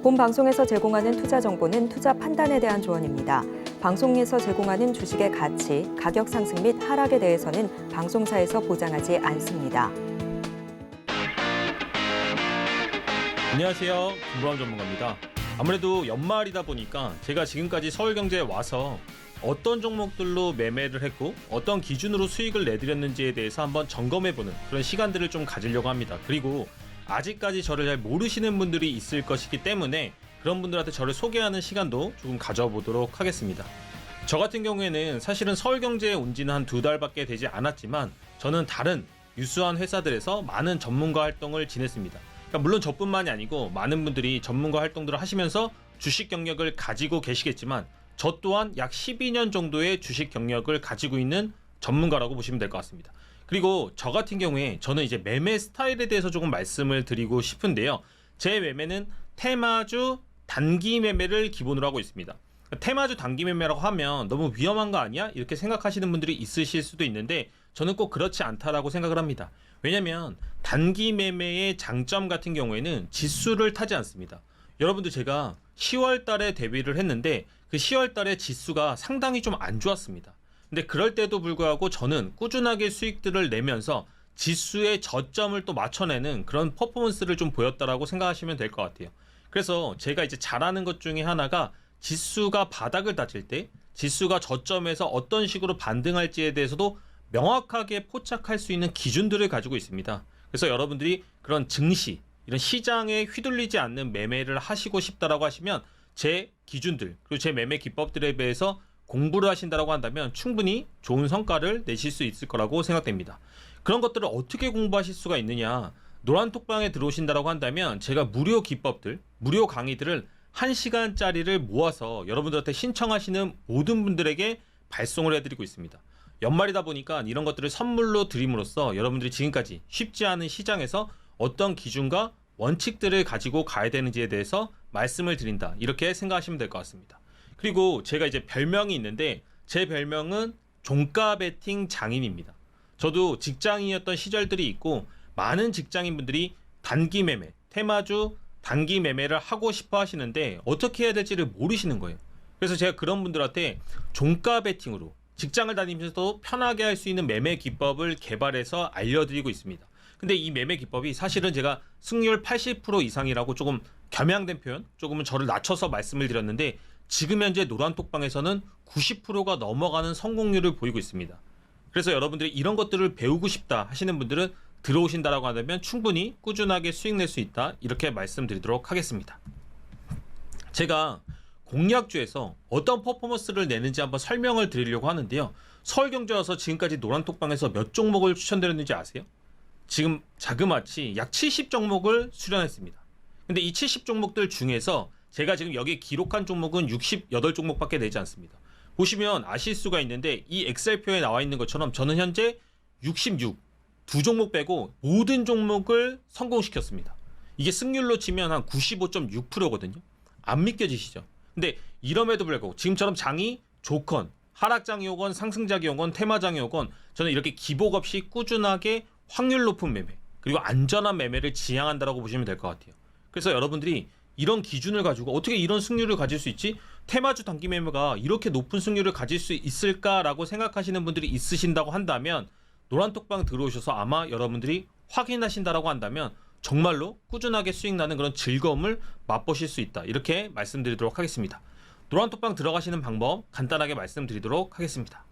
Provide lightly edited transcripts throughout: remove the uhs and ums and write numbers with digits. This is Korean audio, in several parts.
본 방송에서 제공하는 투자 정보는 투자 판단에 대한 조언입니다. 방송에서 제공하는 주식의 가치, 가격 상승 및 하락에 대해서는 방송사에서 보장하지 않습니다. 안녕하세요. 김보람 전문가입니다. 아무래도 연말이다 보니까 제가 지금까지 서울경제에 와서 어떤 종목들로 매매를 했고 어떤 기준으로 수익을 내드렸는지에 대해서 한번 점검해보는 그런 시간들을 좀 가지려고 합니다. 그리고 아직까지 저를 잘 모르시는 분들이 있을 것이기 때문에 그런 분들한테 저를 소개하는 시간도 조금 가져보도록 하겠습니다. 저 같은 경우에는 사실은 서울경제에 온 지는 한 2달밖에 되지 않았지만 저는 다른 유수한 회사들에서 많은 전문가 활동을 지냈습니다. 그러니까 물론 저뿐만이 아니고 많은 분들이 전문가 활동들을 하시면서 주식 경력을 가지고 계시겠지만 저 또한 약 12년 정도의 주식 경력을 가지고 있는 전문가라고 보시면 될 것 같습니다. 그리고 저 같은 경우에 저는 이제 매매 스타일에 대해서 조금 말씀을 드리고 싶은데요. 제 매매는 테마주 단기 매매를 기본으로 하고 있습니다. 테마주 단기 매매라고 하면 너무 위험한 거 아니야? 이렇게 생각하시는 분들이 있으실 수도 있는데 저는 꼭 그렇지 않다라고 생각을 합니다. 왜냐면 단기 매매의 장점 같은 경우에는 지수를 타지 않습니다. 여러분들 제가 10월 달에 데뷔를 했는데 그 10월 달에 지수가 상당히 좀 안 좋았습니다. 근데 그럴 때도 불구하고 저는 꾸준하게 수익들을 내면서 지수의 저점을 또 맞춰내는 그런 퍼포먼스를 좀 보였다라고 생각하시면 될 것 같아요. 그래서 제가 이제 잘하는 것 중에 하나가 지수가 바닥을 다질 때 지수가 저점에서 어떤 식으로 반등할지에 대해서도 명확하게 포착할 수 있는 기준들을 가지고 있습니다. 그래서 여러분들이 그런 증시, 이런 시장에 휘둘리지 않는 매매를 하시고 싶다라고 하시면 제 기준들, 그리고 제 매매 기법들에 대해서 공부를 하신다라고 한다면 충분히 좋은 성과를 내실 수 있을 거라고 생각됩니다. 그런 것들을 어떻게 공부하실 수가 있느냐? 노란톡방에 들어오신다라고 한다면 제가 무료 기법들, 무료 강의들을 1시간짜리를 모아서 여러분들한테 신청하시는 모든 분들에게 발송을 해드리고 있습니다. 연말이다 보니까 이런 것들을 선물로 드림으로써 여러분들이 지금까지 쉽지 않은 시장에서 어떤 기준과 원칙들을 가지고 가야 되는지에 대해서 말씀을 드린다. 이렇게 생각하시면 될 것 같습니다. 그리고 제가 이제 별명이 있는데 제 별명은 종가 베팅 장인입니다. 저도 직장인이었던 시절들이 있고 많은 직장인분들이 단기 매매, 테마주 단기 매매를 하고 싶어 하시는데 어떻게 해야 될지를 모르시는 거예요. 그래서 제가 그런 분들한테 종가 베팅으로 직장을 다니면서도 편하게 할 수 있는 매매 기법을 개발해서 알려드리고 있습니다. 근데 이 매매 기법이 사실은 제가 승률 80% 이상이라고 조금 겸양된 표현, 조금은 저를 낮춰서 말씀을 드렸는데 지금 현재 노란톡방에서는 90%가 넘어가는 성공률을 보이고 있습니다. 그래서 여러분들이 이런 것들을 배우고 싶다 하시는 분들은 들어오신다라고 한다면 충분히 꾸준하게 수익 낼 수 있다 이렇게 말씀드리도록 하겠습니다. 제가 공략주에서 어떤 퍼포먼스를 내는지 한번 설명을 드리려고 하는데요. 서울경제 와서 지금까지 노란톡방에서 몇 종목을 추천드렸는지 아세요? 지금 자그마치 약 70 종목을 수련했습니다. 근데 이 70 종목들 중에서 제가 지금 여기에 기록한 종목은 68 종목밖에 되지 않습니다. 보시면 아실 수가 있는데 이 엑셀표에 나와 있는 것처럼 저는 현재 66, 두 종목 빼고 모든 종목을 성공시켰습니다. 이게 승률로 치면 한 95.6%거든요. 안 믿겨지시죠? 근데 이럼에도 불구하고 지금처럼 장이 좋건 하락장이 오건 상승장이 오건 테마장이 오건 저는 이렇게 기복 없이 꾸준하게 확률 높은 매매 그리고 안전한 매매를 지향한다라고 보시면 될 것 같아요. 그래서 여러분들이 이런 기준을 가지고 어떻게 이런 승률을 가질 수 있지? 테마주 단기 매매가 이렇게 높은 승률을 가질 수 있을까라고 생각하시는 분들이 있으신다고 한다면 노란톡방 들어오셔서 아마 여러분들이 확인하신다라고 한다면 정말로 꾸준하게 수익 나는 그런 즐거움을 맛보실 수 있다. 이렇게 말씀드리도록 하겠습니다. 노란톡방 들어가시는 방법 간단하게 말씀드리도록 하겠습니다.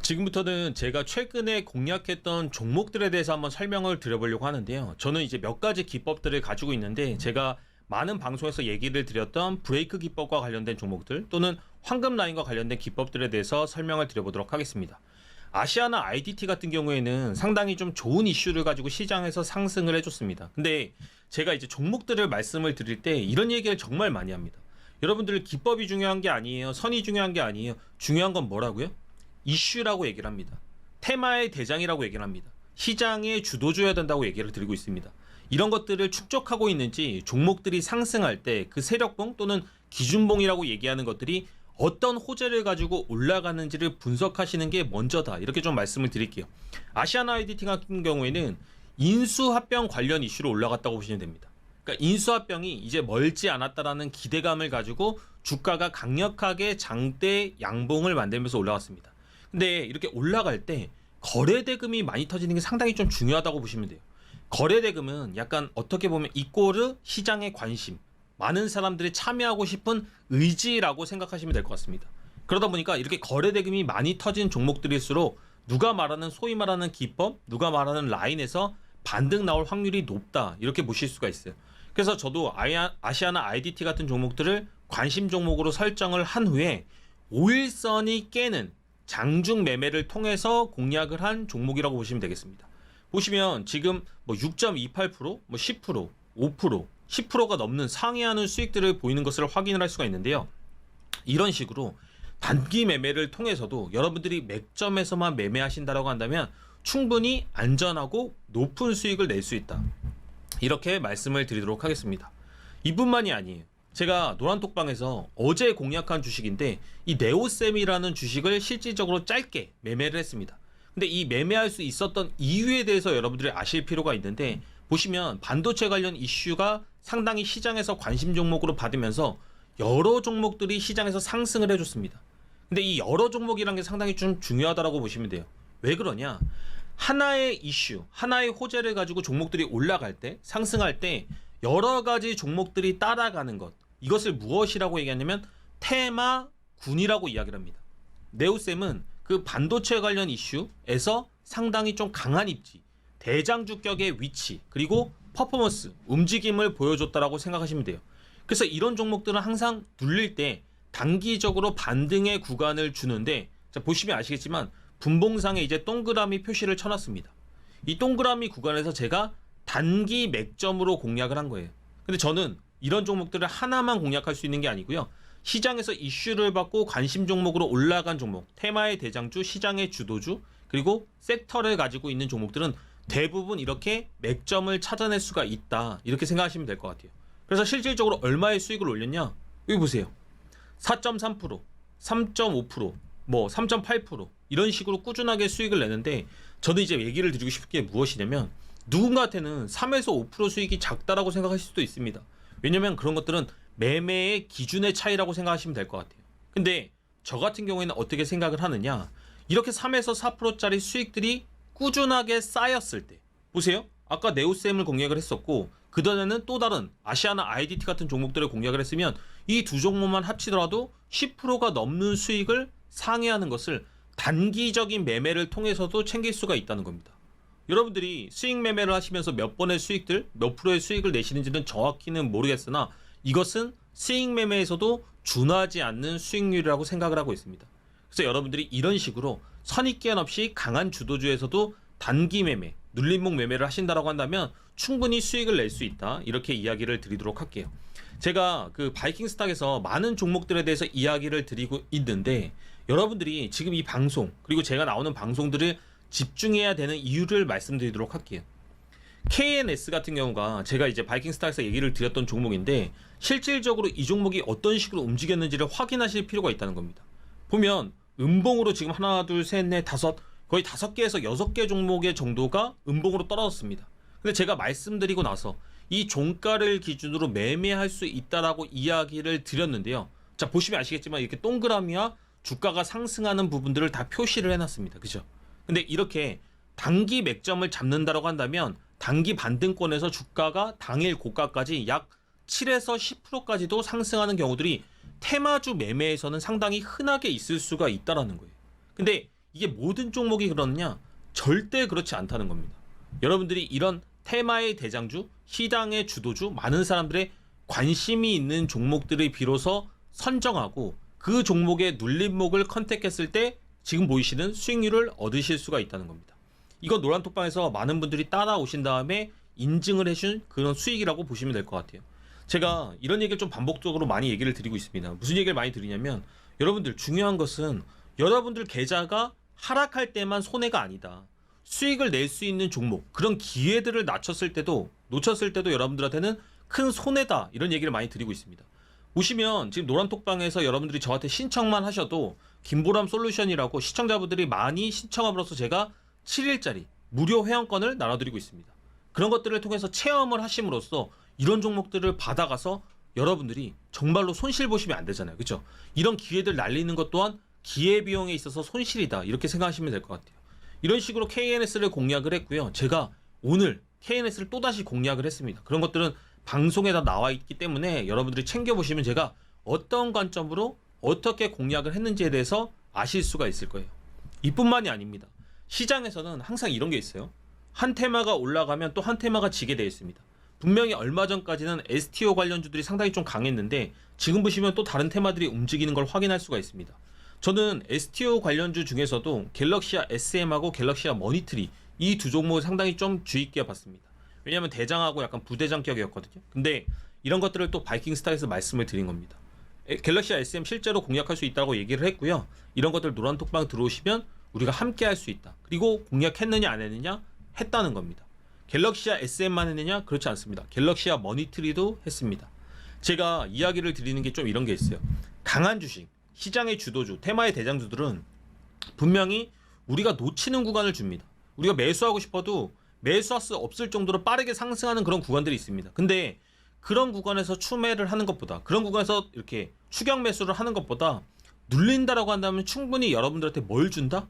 지금부터는 제가 최근에 공략했던 종목들에 대해서 한번 설명을 드려보려고 하는데요. 저는 이제 몇 가지 기법들을 가지고 있는데 제가 많은 방송에서 얘기를 드렸던 브레이크 기법과 관련된 종목들 또는 황금 라인과 관련된 기법들에 대해서 설명을 드려보도록 하겠습니다. 아시아나 IDT 같은 경우에는 상당히 좀 좋은 이슈를 가지고 시장에서 상승을 해줬습니다. 근데 제가 이제 종목들을 말씀을 드릴 때 이런 얘기를 정말 많이 합니다. 여러분들 기법이 중요한 게 아니에요. 선이 중요한 게 아니에요. 중요한 건 뭐라고요? 이슈라고 얘기를 합니다. 테마의 대장이라고 얘기를 합니다. 시장의 주도주여야 된다고 얘기를 드리고 있습니다. 이런 것들을 축적하고 있는지 종목들이 상승할 때 그 세력봉 또는 기준봉이라고 얘기하는 것들이 어떤 호재를 가지고 올라가는지를 분석하시는 게 먼저다. 이렇게 좀 말씀을 드릴게요. 아시아나 IDT 같은 경우에는 인수합병 관련 이슈로 올라갔다고 보시면 됩니다. 그러니까 인수합병이 이제 멀지 않았다라는 기대감을 가지고 주가가 강력하게 장대 양봉을 만들면서 올라갔습니다. 근데 이렇게 올라갈 때 거래대금이 많이 터지는 게 상당히 좀 중요하다고 보시면 돼요. 거래대금은 약간 어떻게 보면 이꼬르 시장의 관심, 많은 사람들이 참여하고 싶은 의지라고 생각하시면 될 것 같습니다. 그러다 보니까 이렇게 거래대금이 많이 터진 종목들일수록 누가 말하는 소위 말하는 기법, 누가 말하는 라인에서 반등 나올 확률이 높다, 이렇게 보실 수가 있어요. 그래서 저도 아시아나 IDT 같은 종목들을 관심 종목으로 설정을 한 후에 5일선이 깨는 장중 매매를 통해서 공략을 한 종목이라고 보시면 되겠습니다. 보시면 지금 뭐 6.28%, 뭐 10%, 5%, 10%가 넘는 상회하는 수익들을 보이는 것을 확인을 할 수가 있는데요. 이런 식으로 단기 매매를 통해서도 여러분들이 맥점에서만 매매하신다라고 한다면 충분히 안전하고 높은 수익을 낼 수 있다. 이렇게 말씀을 드리도록 하겠습니다. 이뿐만이 아니에요. 제가 노란톡방에서 어제 공략한 주식인데 이 네오셈이라는 주식을 실질적으로 짧게 매매를 했습니다. 근데 이 매매할 수 있었던 이유에 대해서 여러분들이 아실 필요가 있는데, 보시면 반도체 관련 이슈가 상당히 시장에서 관심 종목으로 받으면서 여러 종목들이 시장에서 상승을 해줬습니다. 근데 이 여러 종목이라는 게 상당히 좀 중요하다고 보시면 돼요. 왜 그러냐? 하나의 이슈, 하나의 호재를 가지고 종목들이 올라갈 때, 상승할 때 여러 가지 종목들이 따라가는 것, 이것을 무엇이라고 얘기하냐면 테마군이라고 이야기를 합니다. 네오셈은 그 반도체 관련 이슈에서 상당히 좀 강한 입지, 대장주격의 위치, 그리고 퍼포먼스, 움직임을 보여줬다라고 생각하시면 돼요. 그래서 이런 종목들은 항상 눌릴 때 단기적으로 반등의 구간을 주는데, 자, 보시면 아시겠지만 분봉상에 이제 동그라미 표시를 쳐놨습니다. 이 동그라미 구간에서 제가 단기 맥점으로 공략을 한 거예요. 근데 저는 이런 종목들을 하나만 공략할 수 있는 게 아니고요. 시장에서 이슈를 받고 관심 종목으로 올라간 종목, 테마의 대장주, 시장의 주도주, 그리고 섹터를 가지고 있는 종목들은 대부분 이렇게 맥점을 찾아낼 수가 있다, 이렇게 생각하시면 될 것 같아요. 그래서 실질적으로 얼마의 수익을 올렸냐? 여기 보세요. 4.3%, 3.5%, 뭐 3.8% 이런 식으로 꾸준하게 수익을 내는데, 저는 이제 얘기를 드리고 싶은 게 무엇이냐면, 누군가한테는 3에서 5% 수익이 작다라고 생각하실 수도 있습니다. 왜냐면 그런 것들은 매매의 기준의 차이라고 생각하시면 될 것 같아요. 근데 저 같은 경우에는 어떻게 생각을 하느냐, 이렇게 3에서 4%짜리 수익들이 꾸준하게 쌓였을 때, 보세요. 아까 네오셈을 공략을 했었고 그 전에는 또 다른 아시아나 IDT 같은 종목들을 공략을 했으면 이 두 종목만 합치더라도 10%가 넘는 수익을 상회하는 것을 단기적인 매매를 통해서도 챙길 수가 있다는 겁니다. 여러분들이 수익 매매를 하시면서 몇 번의 수익들, 몇 프로의 수익을 내시는지는 정확히는 모르겠으나 이것은 수익 매매에서도 준하지 않는 수익률이라고 생각을 하고 있습니다. 그래서 여러분들이 이런 식으로 선입견 없이 강한 주도주에서도 단기 매매, 눌림목 매매를 하신다라고 한다면 충분히 수익을 낼 수 있다, 이렇게 이야기를 드리도록 할게요. 제가 그 바이킹스탁에서 많은 종목들에 대해서 이야기를 드리고 있는데, 여러분들이 지금 이 방송, 그리고 제가 나오는 방송들을 집중해야 되는 이유를 말씀드리도록 할게요. KNS 같은 경우가 제가 이제 바이킹스탁에서 얘기를 드렸던 종목인데, 실질적으로 이 종목이 어떤 식으로 움직였는지를 확인하실 필요가 있다는 겁니다. 보면 음봉으로 지금 하나, 둘, 셋, 넷, 다섯, 거의 5개에서 6개 종목의 정도가 음봉으로 떨어졌습니다. 근데 제가 말씀드리고 나서 이 종가를 기준으로 매매할 수 있다라고 이야기를 드렸는데요. 자, 보시면 아시겠지만 이렇게 동그라미와 주가가 상승하는 부분들을 다 표시를 해놨습니다. 그죠? 근데 이렇게 단기 맥점을 잡는다라고 한다면 단기 반등권에서 주가가 당일 고가까지 약 7에서 10%까지도 상승하는 경우들이 테마주 매매에서는 상당히 흔하게 있을 수가 있다라는 거예요. 근데 이게 모든 종목이 그러느냐? 절대 그렇지 않다는 겁니다. 여러분들이 이런 테마의 대장주, 시장의 주도주, 많은 사람들의 관심이 있는 종목들을 비로소 선정하고 그 종목의 눌림목을 컨택했을 때 지금 보이시는 수익률을 얻으실 수가 있다는 겁니다. 이건 노란톡방에서 많은 분들이 따라오신 다음에 인증을 해준 그런 수익이라고 보시면 될 것 같아요. 제가 이런 얘기를 좀 반복적으로 많이 얘기를 드리고 있습니다. 무슨 얘기를 많이 드리냐면 여러분들 중요한 것은 여러분들 계좌가 하락할 때만 손해가 아니다. 수익을 낼 수 있는 종목, 그런 기회들을 놓쳤을 때도 여러분들한테는 큰 손해다. 이런 얘기를 많이 드리고 있습니다. 보시면 지금 노란톡방에서 여러분들이 저한테 신청만 하셔도 김보람 솔루션이라고 시청자분들이 많이 신청함으로써 제가 7일짜리 무료 회원권을 나눠드리고 있습니다. 그런 것들을 통해서 체험을 하심으로써 이런 종목들을 받아가서 여러분들이 정말로 손실 보시면 안 되잖아요. 그렇죠? 이런 기회들 날리는 것 또한 기회비용에 있어서 손실이다. 이렇게 생각하시면 될 것 같아요. 이런 식으로 KNS를 공략을 했고요. 제가 오늘 KNS를 또다시 공략을 했습니다. 그런 것들은 방송에 다 나와 있기 때문에 여러분들이 챙겨보시면 제가 어떤 관점으로 어떻게 공략을 했는지에 대해서 아실 수가 있을 거예요. 이뿐만이 아닙니다. 시장에서는 항상 이런 게 있어요. 한 테마가 올라가면 또 한 테마가 지게 되어 있습니다. 분명히 얼마 전까지는 STO 관련주들이 상당히 좀 강했는데 지금 보시면 또 다른 테마들이 움직이는 걸 확인할 수가 있습니다. 저는 STO 관련주 중에서도 갤럭시아 SM하고 갤럭시아 머니트리 이 두 종목을 상당히 좀 주의 있게 봤습니다. 왜냐하면 대장하고 약간 부대장격이었거든요. 근데 이런 것들을 또 바이킹스타에서 말씀을 드린 겁니다. 갤럭시아 SM 실제로 공략할 수 있다고 얘기를 했고요. 이런 것들 노란톡방 들어오시면 우리가 함께 할 수 있다. 그리고 공략했느냐 안 했느냐 했다는 겁니다. 갤럭시아 SM만 했느냐? 그렇지 않습니다. 갤럭시아 머니트리도 했습니다. 제가 이야기를 드리는 게 좀 이런 게 있어요. 강한 주식, 시장의 주도주, 테마의 대장주들은 분명히 우리가 놓치는 구간을 줍니다. 우리가 매수하고 싶어도 매수할 수 없을 정도로 빠르게 상승하는 그런 구간들이 있습니다. 근데 그런 구간에서 추매를 하는 것보다, 그런 구간에서 이렇게 추격 매수를 하는 것보다 눌린다라고 한다면 충분히 여러분들한테 뭘 준다?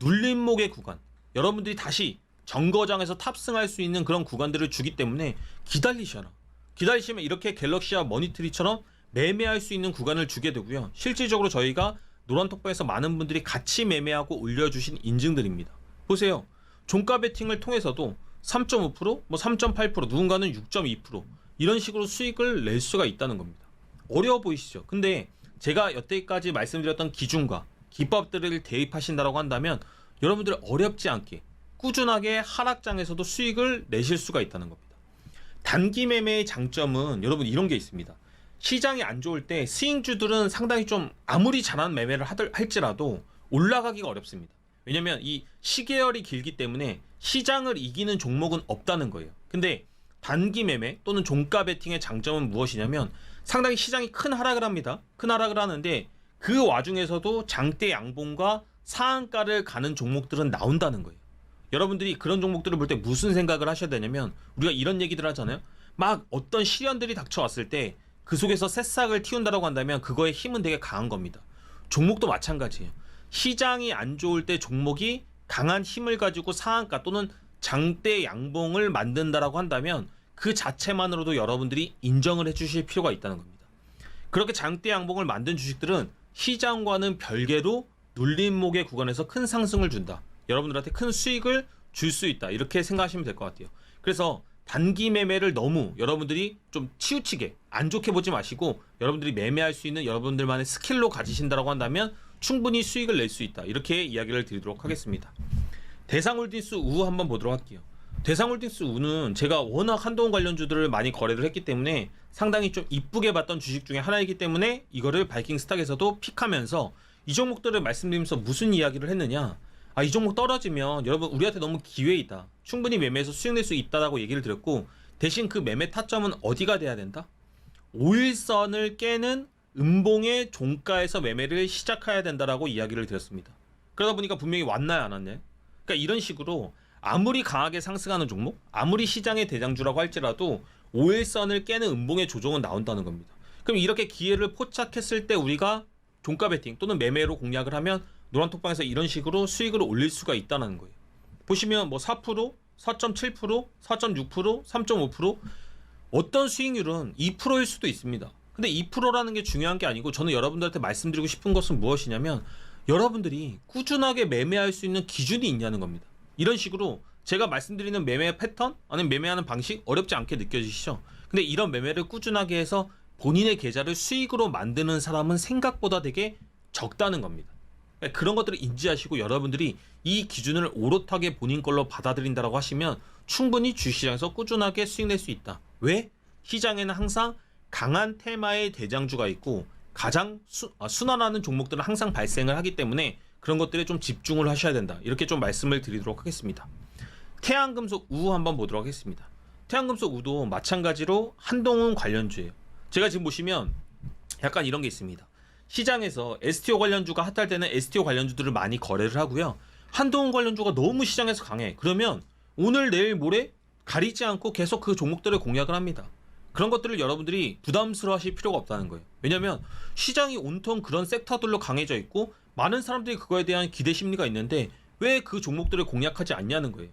눌림목의 구간. 여러분들이 다시 정거장에서 탑승할 수 있는 그런 구간들을 주기 때문에 기다리셔라. 기다리시면 이렇게 갤럭시아 머니트리처럼 매매할 수 있는 구간을 주게 되고요. 실질적으로 저희가 노란톡방에서 많은 분들이 같이 매매하고 올려주신 인증들입니다. 보세요. 종가 베팅을 통해서도 3.5%, 뭐 3.8%, 누군가는 6.2% 이런 식으로 수익을 낼 수가 있다는 겁니다. 어려워 보이시죠? 근데 제가 여태까지 말씀드렸던 기준과 기법들을 대입하신다고 한다면 여러분들 어렵지 않게 꾸준하게 하락장에서도 수익을 내실 수가 있다는 겁니다. 단기 매매의 장점은 여러분 이런 게 있습니다. 시장이 안 좋을 때 스윙주들은 상당히 좀 아무리 잘하는 매매를 할지라도 올라가기가 어렵습니다. 왜냐면 이 시계열이 길기 때문에 시장을 이기는 종목은 없다는 거예요. 근데 단기 매매 또는 종가 베팅의 장점은 무엇이냐면 상당히 시장이 큰 하락을 합니다. 큰 하락을 하는데 그 와중에서도 장대 양봉과 상한가를 가는 종목들은 나온다는 거예요. 여러분들이 그런 종목들을 볼 때 무슨 생각을 하셔야 되냐면 우리가 이런 얘기들 하잖아요. 막 어떤 시련들이 닥쳐왔을 때 그 속에서 새싹을 틔운다라고 한다면 그거의 힘은 되게 강한 겁니다. 종목도 마찬가지예요. 시장이 안 좋을 때 종목이 강한 힘을 가지고 상한가 또는 장대 양봉을 만든다라고 한다면 그 자체만으로도 여러분들이 인정을 해주실 필요가 있다는 겁니다. 그렇게 장대 양봉을 만든 주식들은 시장과는 별개로 눌림목의 구간에서 큰 상승을 준다. 여러분들한테 큰 수익을 줄 수 있다. 이렇게 생각하시면 될 것 같아요. 그래서 단기 매매를 너무 여러분들이 좀 치우치게 안 좋게 보지 마시고 여러분들이 매매할 수 있는 여러분들만의 스킬로 가지신다라고 한다면 충분히 수익을 낼 수 있다. 이렇게 이야기를 드리도록 하겠습니다. 대상홀딩스 우 한번 보도록 할게요. 대상홀딩스 우는 제가 워낙 한동훈 관련주들을 많이 거래를 했기 때문에 상당히 좀 이쁘게 봤던 주식 중에 하나이기 때문에 이거를 바이킹스탁에서도 픽하면서 이 종목들을 말씀드리면서 무슨 이야기를 했느냐. 이 종목 떨어지면 여러분 우리한테 너무 기회이다. 충분히 매매해서 수익 낼 수 있다라고 얘기를 드렸고 대신 그 매매 타점은 어디가 돼야 된다? 5일선을 깨는 음봉의 종가에서 매매를 시작해야 된다라고 이야기를 드렸습니다. 그러다 보니까 분명히 왔나요 안 왔나요? 그러니까 이런 식으로 아무리 강하게 상승하는 종목, 아무리 시장의 대장주라고 할지라도 5일선을 깨는 음봉의 조정은 나온다는 겁니다. 그럼 이렇게 기회를 포착했을 때 우리가 종가 베팅 또는 매매로 공략을 하면 노란톡방에서 이런 식으로 수익을 올릴 수가 있다는 거예요. 보시면 뭐 4%, 4.7%, 4.6%, 3.5% 어떤 수익률은 2%일 수도 있습니다. 근데 2%라는 게 중요한 게 아니고 저는 여러분들한테 말씀드리고 싶은 것은 무엇이냐면 여러분들이 꾸준하게 매매할 수 있는 기준이 있냐는 겁니다. 이런 식으로 제가 말씀드리는 매매 패턴 아니면 매매하는 방식 어렵지 않게 느껴지시죠? 근데 이런 매매를 꾸준하게 해서 본인의 계좌를 수익으로 만드는 사람은 생각보다 되게 적다는 겁니다. 그런 것들을 인지하시고 여러분들이 이 기준을 오롯하게 본인 걸로 받아들인다라고 하시면 충분히 주식시장에서 꾸준하게 수익 낼 수 있다. 왜? 시장에는 항상 강한 테마의 대장주가 있고 가장 순환하는 종목들은 항상 발생을 하기 때문에 그런 것들에 좀 집중을 하셔야 된다. 이렇게 좀 말씀을 드리도록 하겠습니다. 태양금속 우 한번 보도록 하겠습니다. 태양금속 우도 마찬가지로 한동훈 관련주예요. 제가 지금 보시면 약간 이런 게 있습니다. 시장에서 STO 관련주가 핫할 때는 STO 관련주들을 많이 거래를 하고요. 한동훈 관련주가 너무 시장에서 강해. 그러면 오늘 내일 모레 가리지 않고 계속 그 종목들을 공략을 합니다. 그런 것들을 여러분들이 부담스러워 하실 필요가 없다는 거예요. 왜냐면 시장이 온통 그런 섹터들로 강해져 있고 많은 사람들이 그거에 대한 기대 심리가 있는데 왜 그 종목들을 공략하지 않냐는 거예요.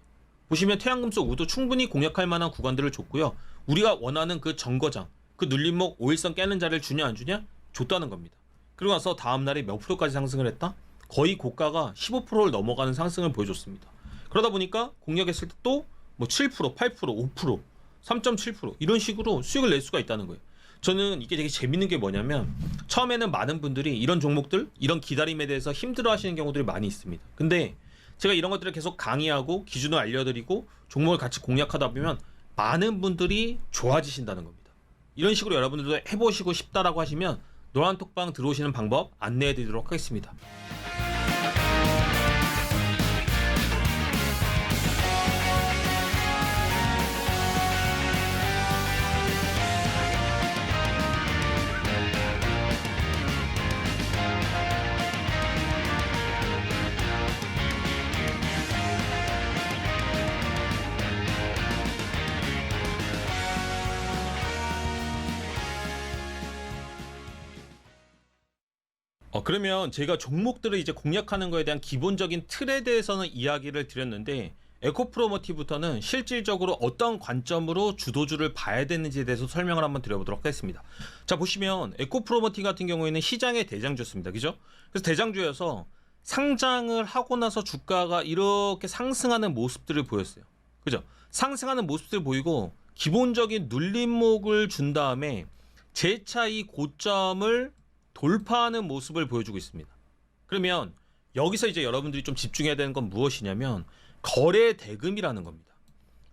보시면 태양금속 우도 충분히 공략할 만한 구간들을 줬고요. 우리가 원하는 그 정거장, 그 눌림목 5일선 깨는 자리를 주냐 안 주냐? 줬다는 겁니다. 그러고 나서 다음날에 몇 프로까지 상승을 했다? 거의 고가가 15%를 넘어가는 상승을 보여줬습니다. 그러다 보니까 공략했을 때 또 뭐 7%, 8%, 5%, 3.7% 이런 식으로 수익을 낼 수가 있다는 거예요. 저는 이게 되게 재밌는 게 뭐냐면 처음에는 많은 분들이 이런 종목들, 이런 기다림에 대해서 힘들어 하시는 경우들이 많이 있습니다. 근데 제가 이런 것들을 계속 강의하고 기준을 알려드리고 종목을 같이 공략하다 보면 많은 분들이 좋아지신다는 겁니다. 이런 식으로 여러분들도 해보시고 싶다라고 하시면 노란톡방 들어오시는 방법 안내해드리도록 하겠습니다. 그러면 제가 종목들을 이제 공략하는 거에 대한 기본적인 틀에 대해서는 이야기를 드렸는데 에코프로머티부터는 실질적으로 어떤 관점으로 주도주를 봐야 되는지에 대해서 설명을 한번 드려보도록 하겠습니다. 자, 보시면 에코프로머티 같은 경우에는 시장의 대장주였습니다. 그죠? 그래서 대장주여서 상장을 하고 나서 주가가 이렇게 상승하는 모습들을 보였어요. 그죠? 상승하는 모습들을 보이고 기본적인 눌림목을 준 다음에 재차 이 고점을 돌파하는 모습을 보여주고 있습니다. 그러면 여기서 이제 여러분들이 좀 집중해야 되는 건 무엇이냐면 거래 대금이라는 겁니다.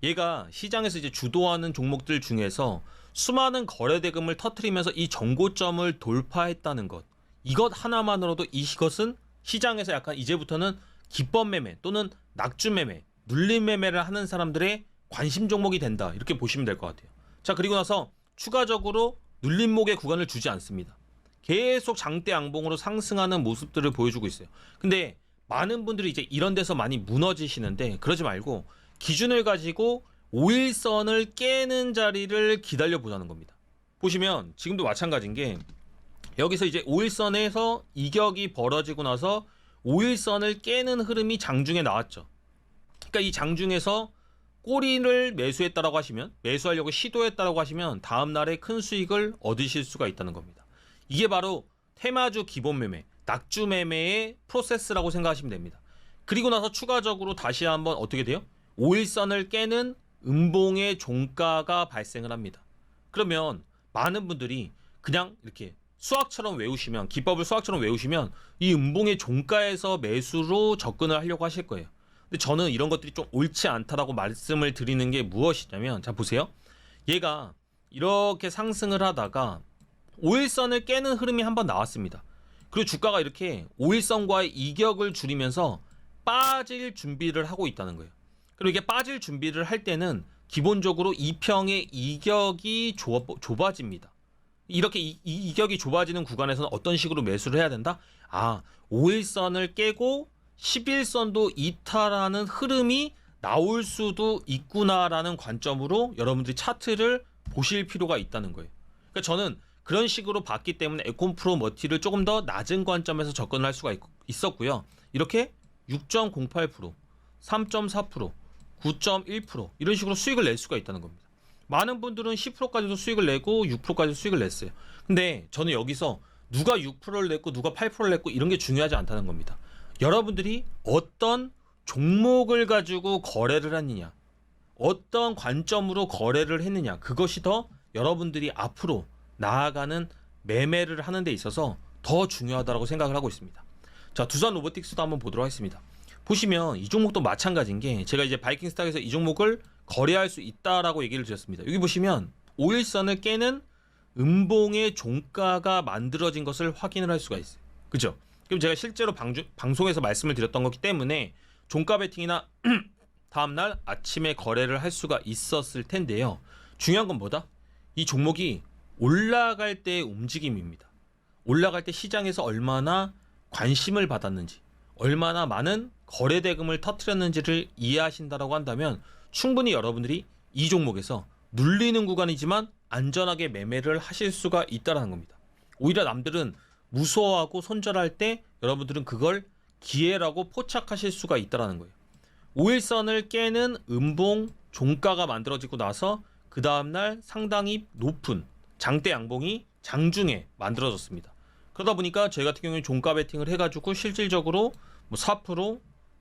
얘가 시장에서 이제 주도하는 종목들 중에서 수많은 거래 대금을 터뜨리면서 이 정고점을 돌파했다는 것. 이것 하나만으로도 이것은 시장에서 약간 이제부터는 기법 매매 또는 낙주 매매, 눌림 매매를 하는 사람들의 관심 종목이 된다. 이렇게 보시면 될 것 같아요. 자, 그리고 나서 추가적으로 눌림목의 구간을 주지 않습니다. 계속 장대 양봉으로 상승하는 모습들을 보여주고 있어요. 근데 많은 분들이 이제 이런 데서 많이 무너지시는데 그러지 말고 기준을 가지고 5일선을 깨는 자리를 기다려 보자는 겁니다. 보시면 지금도 마찬가지인 게 여기서 이제 5일선에서 이격이 벌어지고 나서 5일선을 깨는 흐름이 장중에 나왔죠. 그러니까 이 장중에서 꼬리를 매수했다라고 하시면 매수하려고 시도했다라고 하시면 다음 날에 큰 수익을 얻으실 수가 있다는 겁니다. 이게 바로 테마주 기본 매매, 낙주 매매의 프로세스라고 생각하시면 됩니다. 그리고 나서 추가적으로 다시 한번 어떻게 돼요? 5일선을 깨는 음봉의 종가가 발생을 합니다. 그러면 많은 분들이 그냥 이렇게 수학처럼 외우시면, 기법을 수학처럼 외우시면 이 음봉의 종가에서 매수로 접근을 하려고 하실 거예요. 근데 저는 이런 것들이 좀 옳지 않다라고 말씀을 드리는 게 무엇이냐면, 자 보세요. 얘가 이렇게 상승을 하다가 5일선을 깨는 흐름이 한번 나왔습니다. 그리고 주가가 이렇게 5일선과의 이격을 줄이면서 빠질 준비를 하고 있다는 거예요. 그리고 이게 빠질 준비를 할 때는 기본적으로 2평의 이격이 좁아집니다. 이렇게 이격이 좁아지는 구간에서는 어떤 식으로 매수를 해야 된다? 5일선을 깨고 10일선도 이탈하는 흐름이 나올 수도 있구나라는 관점으로 여러분들이 차트를 보실 필요가 있다는 거예요. 그러니까 저는 그런 식으로 봤기 때문에 에코프로머티를 조금 더 낮은 관점에서 접근을 할 수가 있었고요. 이렇게 6.08%, 3.4%, 9.1% 이런 식으로 수익을 낼 수가 있다는 겁니다. 많은 분들은 10%까지도 수익을 내고 6%까지도 수익을 냈어요. 근데 저는 여기서 누가 6%를 냈고 누가 8%를 냈고 이런 게 중요하지 않다는 겁니다. 여러분들이 어떤 종목을 가지고 거래를 하느냐, 어떤 관점으로 거래를 했느냐, 그것이 더 여러분들이 앞으로 나아가는 매매를 하는 데 있어서 더 중요하다고 생각을 하고 있습니다. 자, 두산 로보틱스도 한번 보도록 하겠습니다. 보시면 이 종목도 마찬가지인 게 제가 이제 바이킹스탁에서 이 종목을 거래할 수 있다라고 얘기를 드렸습니다. 여기 보시면 5일선을 깨는 음봉의 종가가 만들어진 것을 확인을 할 수가 있어요. 그죠? 그럼 제가 실제로 방송에서 말씀을 드렸던 거기 때문에 종가 베팅이나 다음날 아침에 거래를 할 수가 있었을 텐데요. 중요한 건 뭐다? 이 종목이 올라갈 때의 움직임입니다. 올라갈 때 시장에서 얼마나 관심을 받았는지, 얼마나 많은 거래 대금을 터뜨렸는지를 이해하신다라고 한다면 충분히 여러분들이 이 종목에서 눌리는 구간이지만 안전하게 매매를 하실 수가 있다는 겁니다. 오히려 남들은 무서워하고 손절할 때 여러분들은 그걸 기회라고 포착하실 수가 있다는 거예요. 5일선을 깨는 음봉 종가가 만들어지고 나서 그 다음날 상당히 높은 장대 양봉이 장중에 만들어졌습니다. 그러다 보니까 저희 같은 경우에 종가 베팅을 해가지고 실질적으로 뭐 4%,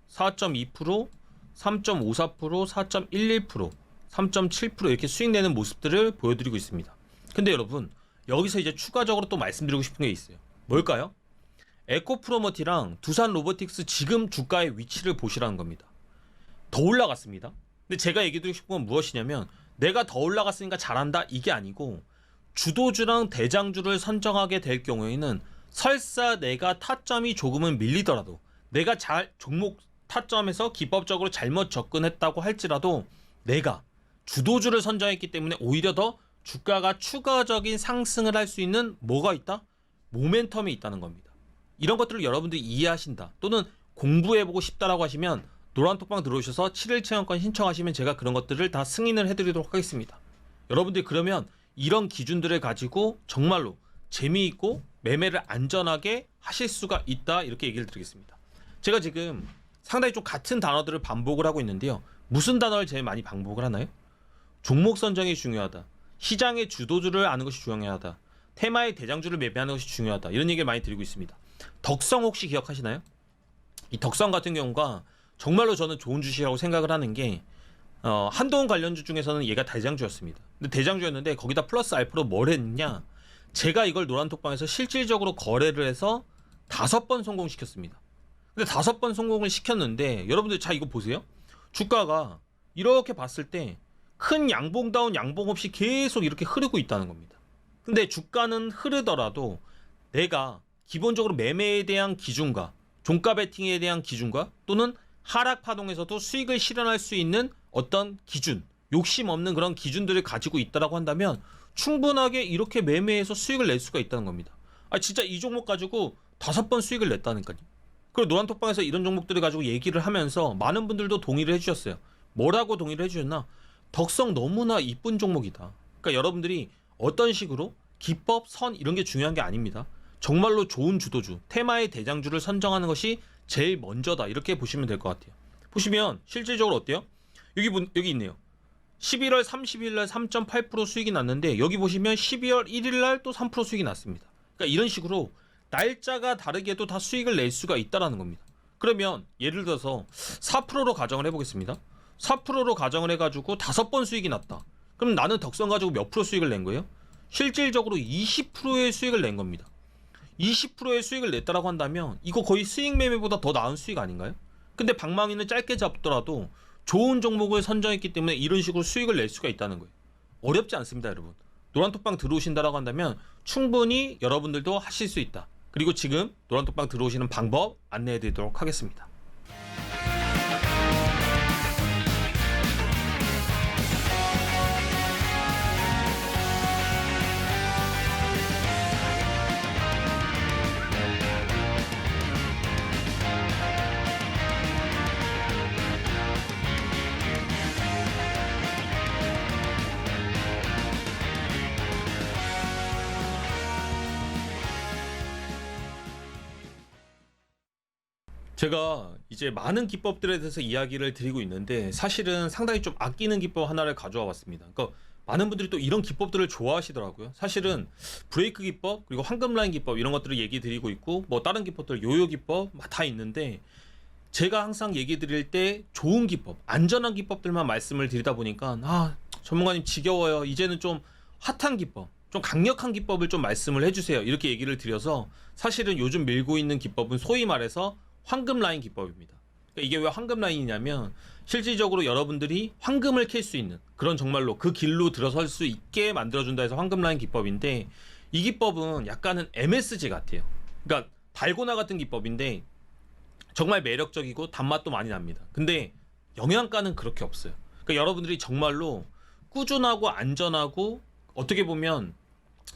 4.2%, 3.54%, 4.11%, 3.7% 이렇게 수익 내는 모습들을 보여드리고 있습니다. 근데 여러분 여기서 이제 추가적으로 또 말씀드리고 싶은 게 있어요. 뭘까요? 에코프로머티랑 두산 로보틱스 지금 주가의 위치를 보시라는 겁니다. 더 올라갔습니다. 근데 제가 얘기드리고 싶은 건 무엇이냐면 내가 더 올라갔으니까 잘한다 이게 아니고 주도주랑 대장주를 선정하게 될 경우에는 설사 내가 타점이 조금은 밀리더라도 내가 종목 타점에서 기법적으로 잘못 접근했다고 할지라도 내가 주도주를 선정했기 때문에 오히려 더 주가가 추가적인 상승을 할 수 있는 뭐가 있다? 모멘텀이 있다는 겁니다. 이런 것들을 여러분들이 이해하신다 또는 공부해보고 싶다라고 하시면 노란톡방 들어오셔서 7일 체험권 신청하시면 제가 그런 것들을 다 승인을 해드리도록 하겠습니다. 여러분들이 그러면 이런 기준들을 가지고 정말로 재미있고 매매를 안전하게 하실 수가 있다 이렇게 얘기를 드리겠습니다. 제가 지금 상당히 좀 같은 단어들을 반복을 하고 있는데요. 무슨 단어를 제일 많이 반복을 하나요? 종목 선정이 중요하다. 시장의 주도주를 아는 것이 중요하다. 테마의 대장주를 매매하는 것이 중요하다. 이런 얘기를 많이 드리고 있습니다. 덕성 혹시 기억하시나요? 이 덕성 같은 경우가 정말로 저는 좋은 주식이라고 생각을 하는 게 한동훈 관련주 중에서는 얘가 대장주였습니다. 근데 대장주였는데 거기다 플러스 알파로 뭘 했냐? 제가 이걸 노란톡방에서 실질적으로 거래를 해서 5번 성공시켰습니다. 근데 5번 성공을 시켰는데 여러분들 자 이거 보세요. 주가가 이렇게 봤을 때 큰 양봉다운 양봉 없이 계속 이렇게 흐르고 있다는 겁니다. 근데 주가는 흐르더라도 내가 기본적으로 매매에 대한 기준과 종가 베팅에 대한 기준과 또는 하락 파동에서도 수익을 실현할 수 있는 어떤 기준, 욕심 없는 그런 기준들을 가지고 있다라고 한다면 충분하게 이렇게 매매해서 수익을 낼 수가 있다는 겁니다. 아 진짜 이 종목 가지고 5번 수익을 냈다니까요. 그리고 노란톡방에서 이런 종목들을 가지고 얘기를 하면서 많은 분들도 동의를 해주셨어요. 뭐라고 동의를 해주셨나? 덕성 너무나 이쁜 종목이다. 그러니까 여러분들이 어떤 식으로 기법, 선 이런 게 중요한 게 아닙니다. 정말로 좋은 주도주, 테마의 대장주를 선정하는 것이 제일 먼저다. 이렇게 보시면 될 것 같아요. 보시면 실질적으로 어때요? 여기 있네요. 11월 30일 날 3.8% 수익이 났는데 여기 보시면 12월 1일 날 또 3% 수익이 났습니다. 그러니까 이런 식으로 날짜가 다르게도 다 수익을 낼 수가 있다라는 겁니다. 그러면 예를 들어서 4%로 가정을 해보겠습니다. 4%로 가정을 해가지고 5번 수익이 났다. 그럼 나는 덕성 가지고 몇 프로 수익을 낸 거예요? 실질적으로 20%의 수익을 낸 겁니다. 20%의 수익을 냈다라고 한다면 이거 거의 수익 매매보다 더 나은 수익 아닌가요? 근데 방망이는 짧게 잡더라도 좋은 종목을 선정했기 때문에 이런 식으로 수익을 낼 수가 있다는 거예요. 어렵지 않습니다, 여러분. 노란톡방 들어오신다라고 한다면 충분히 여러분들도 하실 수 있다. 그리고 지금 노란톡방 들어오시는 방법 안내해 드리도록 하겠습니다. 제가 이제 많은 기법들에 대해서 이야기를 드리고 있는데 사실은 상당히 좀 아끼는 기법 하나를 가져와 봤습니다. 그러니까 많은 분들이 또 이런 기법들을 좋아하시더라고요. 사실은 브레이크 기법 그리고 황금 라인 기법 이런 것들을 얘기 드리고 있고 뭐 다른 기법들 요요 기법 다 있는데 제가 항상 얘기 드릴 때 좋은 기법, 안전한 기법들만 말씀을 드리다 보니까 전문가님 지겨워요. 이제는 좀 핫한 기법, 좀 강력한 기법을 좀 말씀을 해주세요. 이렇게 얘기를 드려서 사실은 요즘 밀고 있는 기법은 소위 말해서 황금 라인 기법입니다. 그러니까 이게 왜 황금 라인이냐면 실질적으로 여러분들이 황금을 캘 수 있는 그런 정말로 그 길로 들어설 수 있게 만들어준다 해서 황금 라인 기법인데 이 기법은 약간은 MSG 같아요. 그러니까 달고나 같은 기법인데 정말 매력적이고 단맛도 많이 납니다. 근데 영양가는 그렇게 없어요. 그러니까 여러분들이 정말로 꾸준하고 안전하고 어떻게 보면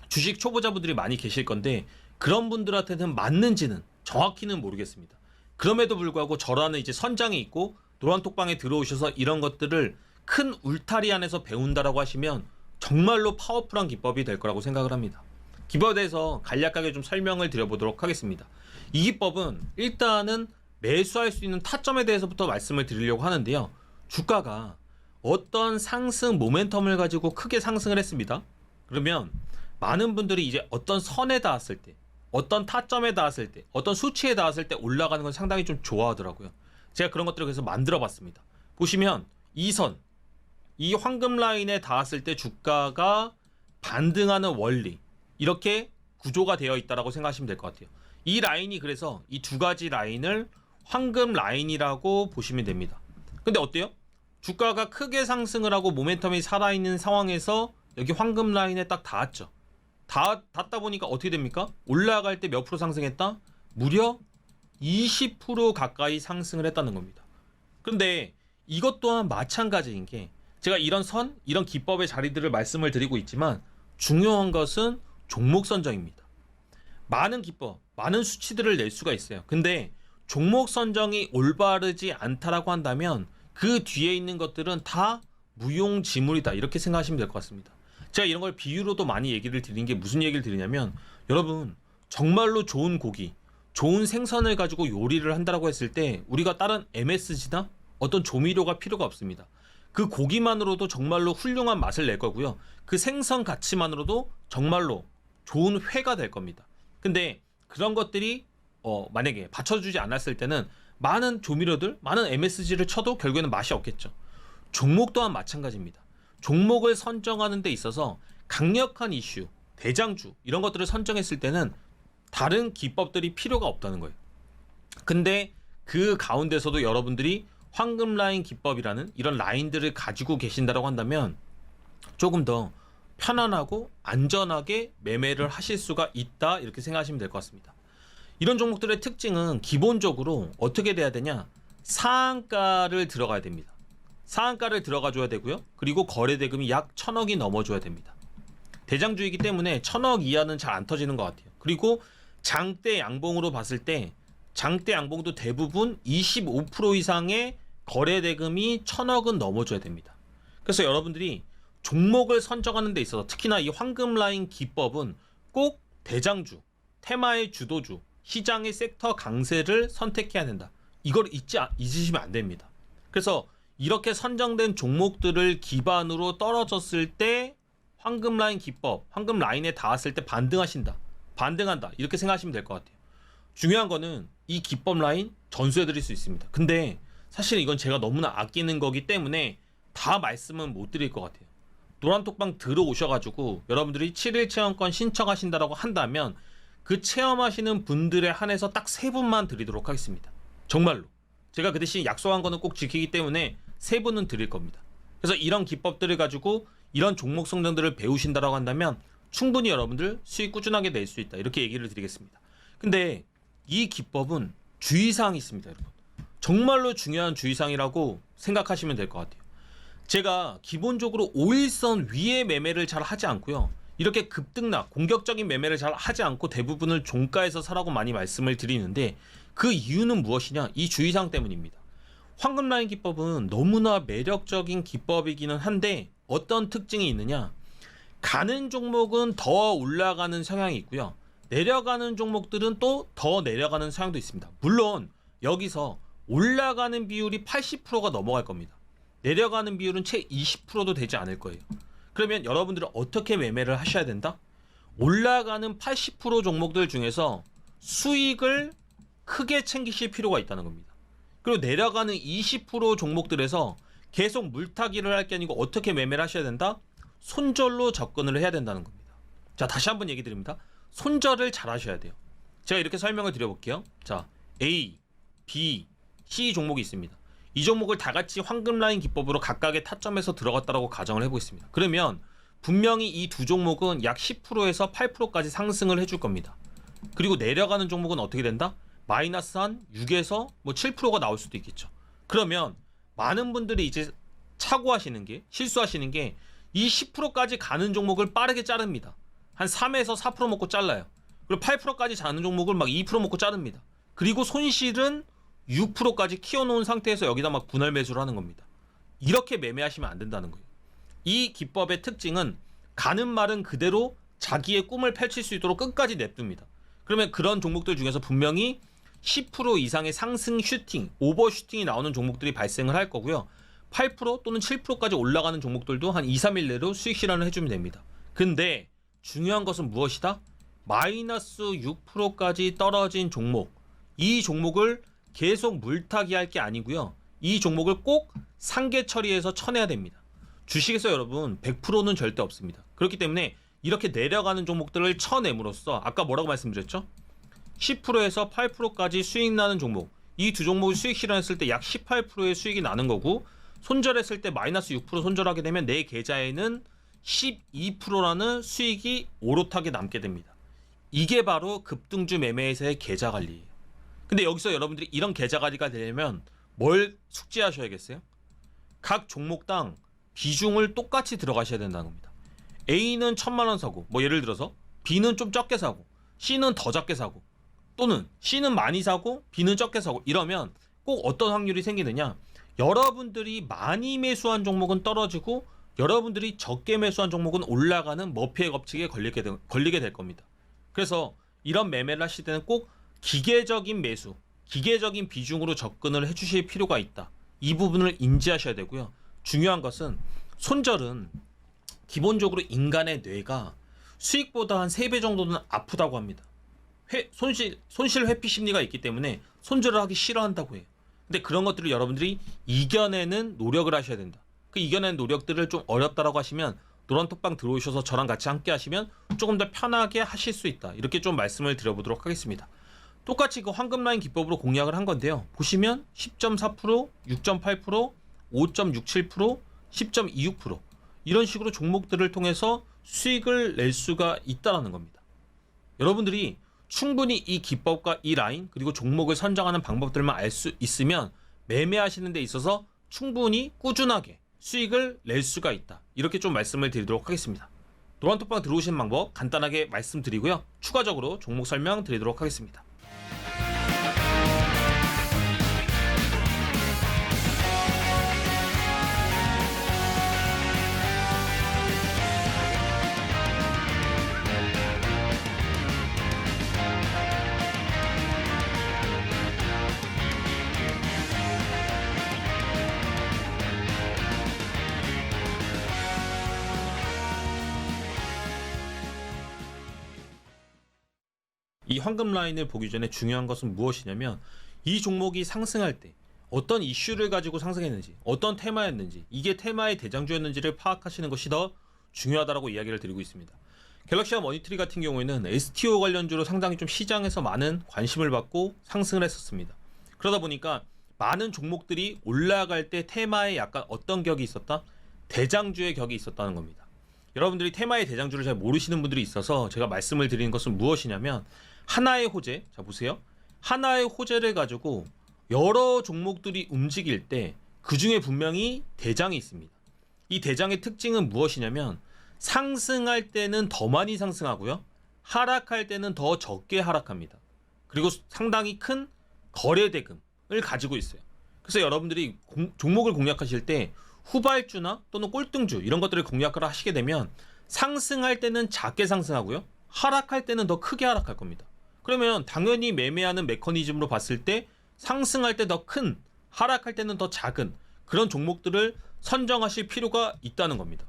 주식 초보자분들이 많이 계실 건데 그런 분들한테는 맞는지는 정확히는 모르겠습니다. 그럼에도 불구하고 저라는 이제 선장이 있고 노란톡방에 들어오셔서 이런 것들을 큰 울타리 안에서 배운다라고 하시면 정말로 파워풀한 기법이 될 거라고 생각을 합니다. 기법에 대해서 간략하게 좀 설명을 드려보도록 하겠습니다. 이 기법은 일단은 매수할 수 있는 타점에 대해서부터 말씀을 드리려고 하는데요. 주가가 어떤 상승 모멘텀을 가지고 크게 상승을 했습니다. 그러면 많은 분들이 이제 어떤 선에 닿았을 때, 어떤 타점에 닿았을 때, 어떤 수치에 닿았을 때 올라가는 건 상당히 좀 좋아하더라고요. 제가 그런 것들을 그래서 만들어 봤습니다. 보시면 이 선, 이 황금 라인에 닿았을 때 주가가 반등하는 원리, 이렇게 구조가 되어 있다라고 생각하시면 될 것 같아요. 이 라인이 그래서 이 두 가지 라인을 황금 라인이라고 보시면 됩니다. 근데 어때요? 주가가 크게 상승을 하고 모멘텀이 살아있는 상황에서 여기 황금 라인에 딱 닿았죠. 닿다 보니까 어떻게 됩니까? 올라갈 때 몇 프로 상승했다? 무려 20% 가까이 상승을 했다는 겁니다. 근데 이것 또한 마찬가지인 게 제가 이런 선, 이런 기법의 자리들을 말씀을 드리고 있지만 중요한 것은 종목 선정입니다. 많은 기법, 많은 수치들을 낼 수가 있어요. 근데 종목 선정이 올바르지 않다라고 한다면 그 뒤에 있는 것들은 다 무용지물이다 이렇게 생각하시면 될 것 같습니다. 제가 이런 걸 비유로도 많이 얘기를 드리는 게 무슨 얘기를 드리냐면 여러분 정말로 좋은 고기, 좋은 생선을 가지고 요리를 한다라고 했을 때 우리가 다른 MSG나 어떤 조미료가 필요가 없습니다. 그 고기만으로도 정말로 훌륭한 맛을 낼 거고요. 그 생선 가치만으로도 정말로 좋은 회가 될 겁니다. 근데 그런 것들이 만약에 받쳐주지 않았을 때는 많은 조미료들, 많은 MSG를 쳐도 결국에는 맛이 없겠죠. 종목 또한 마찬가지입니다. 종목을 선정하는 데 있어서 강력한 이슈, 대장주 이런 것들을 선정했을 때는 다른 기법들이 필요가 없다는 거예요. 근데 그 가운데서도 여러분들이 황금 라인 기법이라는 이런 라인들을 가지고 계신다고 한다면 조금 더 편안하고 안전하게 매매를 하실 수가 있다 이렇게 생각하시면 될 것 같습니다. 이런 종목들의 특징은 기본적으로 어떻게 돼야 되냐? 상한가를 들어가야 됩니다. 상한가를 들어가 줘야 되고요. 그리고 거래 대금이 약 1,000억이 넘어줘야 됩니다. 대장주이기 때문에 1,000억 이하는 잘 안 터지는 것 같아요. 그리고 장대 양봉으로 봤을 때 장대 양봉도 대부분 25% 이상의 거래 대금이 1,000억은 넘어줘야 됩니다. 그래서 여러분들이 종목을 선정하는 데 있어서 특히나 이 황금 라인 기법은 꼭 대장주, 테마의 주도주, 시장의 섹터 강세를 선택해야 된다. 이걸 잊으시면 안 됩니다. 그래서 이렇게 선정된 종목들을 기반으로 떨어졌을 때 황금 라인 기법, 황금 라인에 닿았을 때 반등한다. 이렇게 생각하시면 될 것 같아요. 중요한 거는 이 기법 라인 전수해 드릴 수 있습니다. 근데 사실 이건 제가 너무나 아끼는 거기 때문에 다 말씀은 못 드릴 것 같아요. 노란톡방 들어오셔가지고 여러분들이 7일 체험권 신청하신다라고 한다면 그 체험하시는 분들에 한해서 딱 3분만 드리도록 하겠습니다. 정말로. 제가 그 대신 약속한 거는 꼭 지키기 때문에 3분은 드릴 겁니다. 그래서 이런 기법들을 가지고 이런 종목 성장들을 배우신다라고 한다면 충분히 여러분들 수익 꾸준하게 낼 수 있다. 이렇게 얘기를 드리겠습니다. 근데 이 기법은 주의사항이 있습니다, 여러분. 정말로 중요한 주의사항이라고 생각하시면 될 것 같아요. 제가 기본적으로 5일선 위에 매매를 잘 하지 않고요. 이렇게 급등락, 공격적인 매매를 잘 하지 않고 대부분을 종가에서 사라고 많이 말씀을 드리는데 그 이유는 무엇이냐? 이 주의사항 때문입니다. 황금 라인 기법은 너무나 매력적인 기법이기는 한데 어떤 특징이 있느냐? 가는 종목은 더 올라가는 성향이 있고요. 내려가는 종목들은 또 더 내려가는 성향도 있습니다. 물론 여기서 올라가는 비율이 80%가 넘어갈 겁니다. 내려가는 비율은 채 20%도 되지 않을 거예요. 그러면 여러분들은 어떻게 매매를 하셔야 된다? 올라가는 80% 종목들 중에서 수익을 크게 챙기실 필요가 있다는 겁니다. 그리고 내려가는 20% 종목들에서 계속 물타기를 할 게 아니고 어떻게 매매를 하셔야 된다? 손절로 접근을 해야 된다는 겁니다. 자, 다시 한번 얘기 드립니다. 손절을 잘 하셔야 돼요. 제가 이렇게 설명을 드려볼게요. 자, A, B, C 종목이 있습니다. 이 종목을 다 같이 황금 라인 기법으로 각각의 타점에서 들어갔다라고 가정을 해보겠습니다. 그러면 분명히 이 두 종목은 약 10%에서 8%까지 상승을 해줄 겁니다. 그리고 내려가는 종목은 어떻게 된다? 마이너스 한 6에서 뭐 7%가 나올 수도 있겠죠. 그러면 많은 분들이 이제 착오하시는 게, 실수하시는 게 이 10%까지 가는 종목을 빠르게 자릅니다. 한 3에서 4% 먹고 잘라요. 그리고 8%까지 가는 종목을 막 2% 먹고 자릅니다. 그리고 손실은 6%까지 키워놓은 상태에서 여기다 막 분할 매수를 하는 겁니다. 이렇게 매매하시면 안 된다는 거예요. 이 기법의 특징은 가는 말은 그대로 자기의 꿈을 펼칠 수 있도록 끝까지 냅둡니다. 그러면 그런 종목들 중에서 분명히 10% 이상의 상승 슈팅, 오버 슈팅이 나오는 종목들이 발생을 할 거고요. 8% 또는 7%까지 올라가는 종목들도 한 2, 3일 내로 수익 실현을 해주면 됩니다. 근데 중요한 것은 무엇이다? 마이너스 6%까지 떨어진 종목, 이 종목을 계속 물타기 할 게 아니고요. 이 종목을 꼭 상계 처리해서 쳐내야 됩니다. 주식에서 여러분 100%는 절대 없습니다. 그렇기 때문에 이렇게 내려가는 종목들을 쳐냄으로써 아까 뭐라고 말씀드렸죠? 10%에서 8%까지 수익 나는 종목, 이 두 종목을 수익 실현했을 때 약 18%의 수익이 나는 거고, 손절했을 때 마이너스 6% 손절하게 되면 내 계좌에는 12%라는 수익이 오롯하게 남게 됩니다. 이게 바로 급등주 매매에서의 계좌 관리예요. 근데 여기서 여러분들이 이런 계좌 관리가 되려면 뭘 숙지하셔야겠어요? 각 종목당 비중을 똑같이 들어가셔야 된다는 겁니다. A는 1000만 원 사고, 뭐 예를 들어서 B는 좀 적게 사고, C는 더 작게 사고, 또는 C는 많이 사고 B는 적게 사고, 이러면 꼭 어떤 확률이 생기느냐? 여러분들이 많이 매수한 종목은 떨어지고 여러분들이 적게 매수한 종목은 올라가는 머피의 법칙에 걸리게 될 겁니다. 그래서 이런 매매를 하실 때는 꼭 기계적인 매수, 기계적인 비중으로 접근을 해주실 필요가 있다. 이 부분을 인지하셔야 되고요. 중요한 것은 손절은 기본적으로 인간의 뇌가 수익보다 한 3배 정도는 아프다고 합니다. 손실 회피 심리가 있기 때문에 손절을 하기 싫어한다고 해요. 근데 그런 것들을 여러분들이 이겨내는 노력을 하셔야 된다. 그 이겨내는 노력들을 좀 어렵다라고 하시면 노란톡방 들어오셔서 저랑 같이 함께 하시면 조금 더 편하게 하실 수 있다. 이렇게 좀 말씀을 드려보도록 하겠습니다. 똑같이 그 황금라인 기법으로 공략을 한 건데요. 보시면 10.4%, 6.8%, 5.67%, 10.26% 이런 식으로 종목들을 통해서 수익을 낼 수가 있다는 겁니다. 여러분들이 충분히 이 기법과 이 라인 그리고 종목을 선정하는 방법들만 알 수 있으면 매매하시는 데 있어서 충분히 꾸준하게 수익을 낼 수가 있다. 이렇게 좀 말씀을 드리도록 하겠습니다. 노란톡방 들어오시는 방법 간단하게 말씀드리고요. 추가적으로 종목 설명 드리도록 하겠습니다. 이 황금 라인을 보기 전에 중요한 것은 무엇이냐면 이 종목이 상승할 때 어떤 이슈를 가지고 상승했는지, 어떤 테마였는지, 이게 테마의 대장주였는지를 파악하시는 것이 더 중요하다고 이야기를 드리고 있습니다. 갤럭시와 머니트리 같은 경우에는 STO 관련주로 상당히 좀 시장에서 많은 관심을 받고 상승을 했었습니다. 그러다 보니까 많은 종목들이 올라갈 때 테마에 약간 어떤 격이 있었다? 대장주의 격이 있었다는 겁니다. 여러분들이 테마의 대장주를 잘 모르시는 분들이 있어서 제가 말씀을 드리는 것은 무엇이냐면 하나의 호재, 자 보세요. 하나의 호재를 가지고 여러 종목들이 움직일 때 그 중에 분명히 대장이 있습니다. 이 대장의 특징은 무엇이냐면 상승할 때는 더 많이 상승하고요. 하락할 때는 더 적게 하락합니다. 그리고 상당히 큰 거래 대금을 가지고 있어요. 그래서 여러분들이 종목을 공략하실 때 후발주나 또는 꼴등주 이런 것들을 공략을 하시게 되면 상승할 때는 작게 상승하고요. 하락할 때는 더 크게 하락할 겁니다. 그러면 당연히 매매하는 메커니즘으로 봤을 때 상승할 때 더 큰, 하락할 때는 더 작은 그런 종목들을 선정하실 필요가 있다는 겁니다.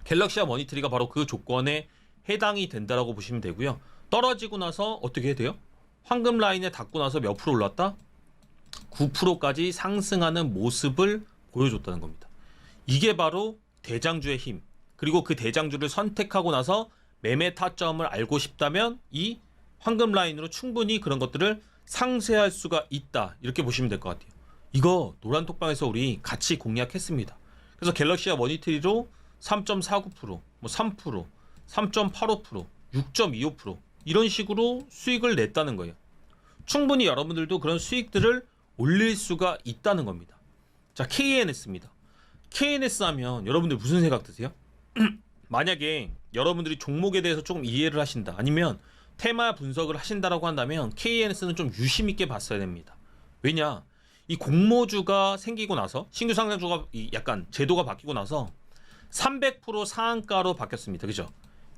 갤럭시와 머니트리가 바로 그 조건에 해당이 된다라고 보시면 되고요. 떨어지고 나서 어떻게 해야 돼요? 황금 라인에 닿고 나서 몇 프로 올랐다? 9%까지 상승하는 모습을 보여줬다는 겁니다. 이게 바로 대장주의 힘, 그리고 그 대장주를 선택하고 나서 매매 타점을 알고 싶다면 이 황금 라인으로 충분히 그런 것들을 상쇄할 수가 있다. 이렇게 보시면 될 것 같아요. 이거 노란톡방에서 우리 같이 공략했습니다. 그래서 갤럭시와 머니트리로 3.49%, 뭐 3%, 3.85%, 6.25% 이런 식으로 수익을 냈다는 거예요. 충분히 여러분들도 그런 수익들을 올릴 수가 있다는 겁니다. 자, KNS입니다. KNS 하면 여러분들 무슨 생각 드세요? 만약에 여러분들이 종목에 대해서 조금 이해를 하신다, 아니면 테마 분석을 하신다라고 한다면 KNS는 좀 유심 있게 봤어야 됩니다. 왜냐? 이 공모주가 생기고 나서, 신규 상장주가 약간 제도가 바뀌고 나서 300% 상한가로 바뀌었습니다. 그죠?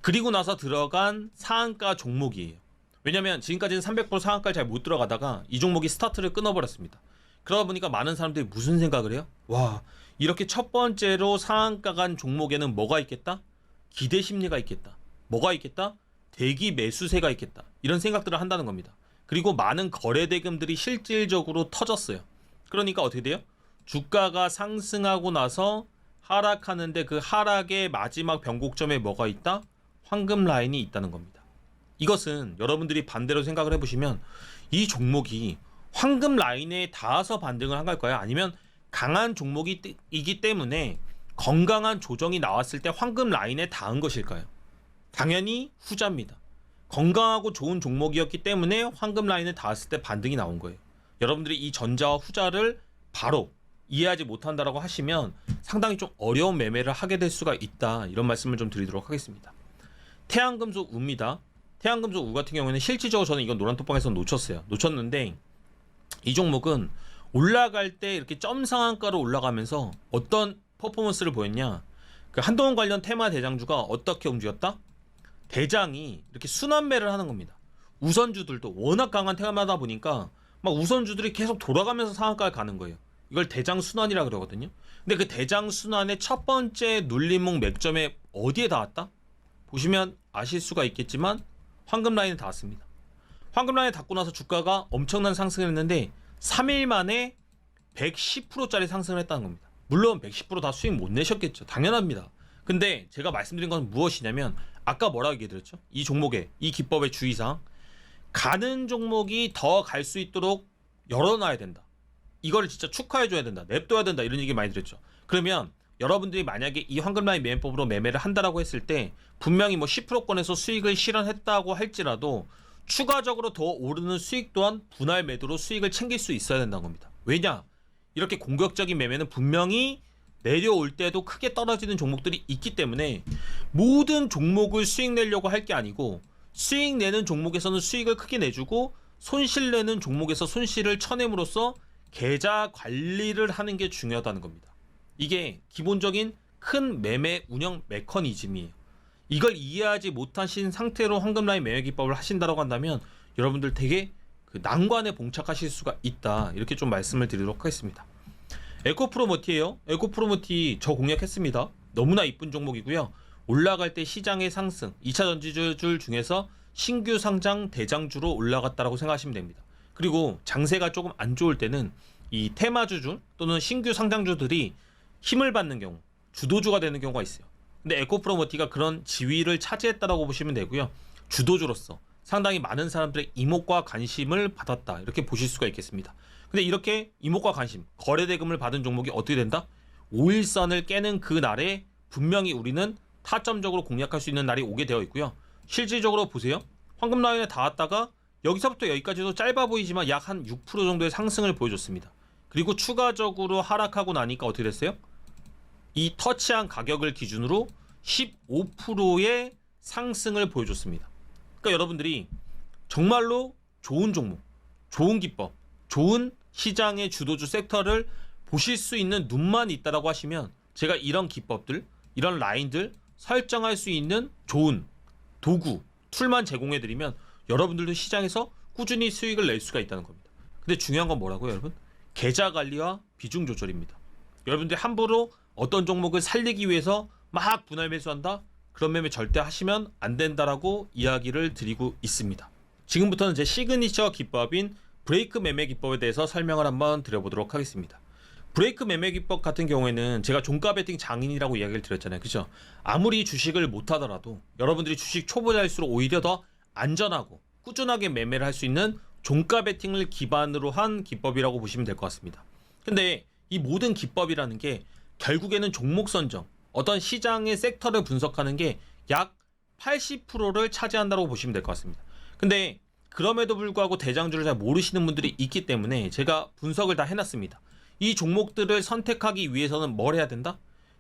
그리고 나서 들어간 상한가 종목이에요. 왜냐면 지금까지는 300% 상한가를 잘 못 들어가다가 이 종목이 스타트를 끊어버렸습니다. 그러다 보니까 많은 사람들이 무슨 생각을 해요? 와, 이렇게 첫 번째로 상한가 간 종목에는 뭐가 있겠다? 기대 심리가 있겠다. 뭐가 있겠다? 대기 매수세가 있겠다. 이런 생각들을 한다는 겁니다. 그리고 많은 거래 대금들이 실질적으로 터졌어요. 그러니까 어떻게 돼요? 주가가 상승하고 나서 하락하는데 그 하락의 마지막 변곡점에 뭐가 있다? 황금 라인이 있다는 겁니다. 이것은 여러분들이 반대로 생각을 해보시면 이 종목이 황금 라인에 닿아서 반등을 한 걸까요? 아니면 강한 종목이기 때문에 건강한 조정이 나왔을 때 황금 라인에 닿은 것일까요? 당연히 후자입니다. 건강하고 좋은 종목이었기 때문에 황금 라인에 닿았을 때 반등이 나온 거예요. 여러분들이 이 전자와 후자를 바로 이해하지 못한다라고 하시면 상당히 좀 어려운 매매를 하게 될 수가 있다, 이런 말씀을 좀 드리도록 하겠습니다. 태양금속 우입니다. 태양금속 우 같은 경우에는 실질적으로 저는 이건 노란톡방에서 놓쳤는데 이 종목은 올라갈 때 이렇게 점 상한가로 올라가면서 어떤 퍼포먼스를 보였냐, 그 한동훈 관련 테마 대장주가 어떻게 움직였다? 대장이 이렇게 순환매를 하는 겁니다. 우선주들도 워낙 강한 테마다 보니까 막 우선주들이 계속 돌아가면서 상한가를 가는 거예요. 이걸 대장 순환이라 그러거든요. 근데 그 대장 순환의 첫 번째 눌림목 맥점에 어디에 닿았다? 보시면 아실 수가 있겠지만 황금 라인에 닿았습니다. 황금 라인에 닿고 나서 주가가 엄청난 상승을 했는데 3일 만에 110%짜리 상승을 했다는 겁니다. 물론 110% 다 수익 못 내셨겠죠. 당연합니다. 근데 제가 말씀드린 건 무엇이냐면 아까 뭐라고 얘기드렸죠? 이 종목의, 이 기법의 주의사항, 가는 종목이 더 갈 수 있도록 열어놔야 된다. 이걸 진짜 축하해줘야 된다. 냅둬야 된다. 이런 얘기 많이 드렸죠. 그러면 여러분들이 만약에 이 황금라인 매매법으로 매매를 한다라고 했을 때 분명히 뭐 10%권에서 수익을 실현했다고 할지라도 추가적으로 더 오르는 수익 또한 분할 매도로 수익을 챙길 수 있어야 된다는 겁니다. 왜냐? 이렇게 공격적인 매매는 분명히 내려올 때도 크게 떨어지는 종목들이 있기 때문에 모든 종목을 수익 내려고 할 게 아니고 수익 내는 종목에서는 수익을 크게 내주고 손실 내는 종목에서 손실을 쳐냄으로써 계좌 관리를 하는 게 중요하다는 겁니다. 이게 기본적인 큰 매매 운영 메커니즘이에요. 이걸 이해하지 못하신 상태로 황금라인 매매 기법을 하신다고 한다면 여러분들 되게 그 난관에 봉착하실 수가 있다, 이렇게 좀 말씀을 드리도록 하겠습니다. 에코프로머티예요. 에코프로머티 저 공략했습니다. 너무나 이쁜 종목이고요. 올라갈 때 시장의 상승, 2차 전지줄 중에서 신규 상장 대장주로 올라갔다라고 생각하시면 됩니다. 그리고 장세가 조금 안 좋을 때는 이 테마주주 또는 신규 상장주들이 힘을 받는 경우, 주도주가 되는 경우가 있어요. 근데 에코프로머티가 그런 지위를 차지했다라고 보시면 되고요. 주도주로서 상당히 많은 사람들의 이목과 관심을 받았다, 이렇게 보실 수가 있겠습니다. 근데 이렇게 이목과 관심, 거래 대금을 받은 종목이 어떻게 된다? 5일선을 깨는 그 날에 분명히 우리는 타점적으로 공략할 수 있는 날이 오게 되어 있고요. 실질적으로 보세요. 황금 라인에 닿았다가 여기서부터 여기까지도 짧아 보이지만 약 한 6% 정도의 상승을 보여줬습니다. 그리고 추가적으로 하락하고 나니까 어떻게 됐어요? 이 터치한 가격을 기준으로 15%의 상승을 보여줬습니다. 그러니까 여러분들이 정말로 좋은 종목, 좋은 기법, 좋은 시장의 주도주 섹터를 보실 수 있는 눈만 있다라고 하시면 제가 이런 기법들, 이런 라인들 설정할 수 있는 좋은 도구, 툴만 제공해드리면 여러분들도 시장에서 꾸준히 수익을 낼 수가 있다는 겁니다. 근데 중요한 건 뭐라고요, 여러분? 계좌 관리와 비중 조절입니다. 여러분들이 함부로 어떤 종목을 살리기 위해서 막 분할 매수한다? 그런 매매 절대 하시면 안 된다라고 이야기를 드리고 있습니다. 지금부터는 제 시그니처 기법인 브레이크 매매 기법에 대해서 설명을 한번 드려보도록 하겠습니다. 브레이크 매매 기법 같은 경우에는 제가 종가 베팅 장인이라고 이야기를 드렸잖아요. 그죠? 아무리 주식을 못하더라도 여러분들이 주식 초보자일수록 오히려 더 안전하고 꾸준하게 매매를 할 수 있는 종가 베팅을 기반으로 한 기법이라고 보시면 될 것 같습니다. 근데 이 모든 기법이라는 게 결국에는 종목 선정, 어떤 시장의 섹터를 분석하는 게 약 80%를 차지한다고 보시면 될 것 같습니다. 근데 그럼에도 불구하고 대장주를 잘 모르시는 분들이 있기 때문에 제가 분석을 다 해놨습니다. 이 종목들을 선택하기 위해서는 뭘 해야 된다?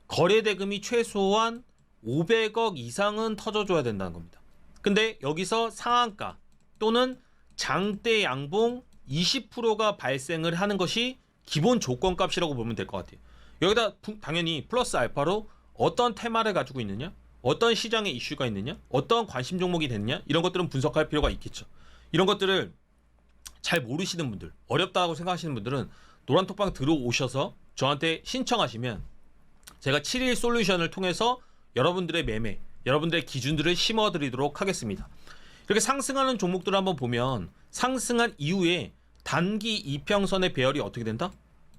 거래 대금이 최소한 500억 이상은 터져줘야 된다는 겁니다. 근데 여기서 상한가 또는 장대 양봉 20%가 발생을 하는 것이 기본 조건값이라고 보면 될 것 같아요. 여기다 당연히 플러스 알파로 어떤 테마를 가지고 있느냐, 어떤 시장에 이슈가 있느냐, 어떤 관심 종목이 됐느냐, 이런 것들은 분석할 필요가 있겠죠. 이런 것들을 잘 모르시는 분들, 어렵다고 생각하시는 분들은 노란톡방 들어오셔서 저한테 신청하시면 제가 7일 솔루션을 통해서 여러분들의 매매, 여러분들의 기준들을 심어드리도록 하겠습니다. 이렇게 상승하는 종목들을 한번 보면 상승한 이후에 단기 이평선의 배열이 어떻게 된다?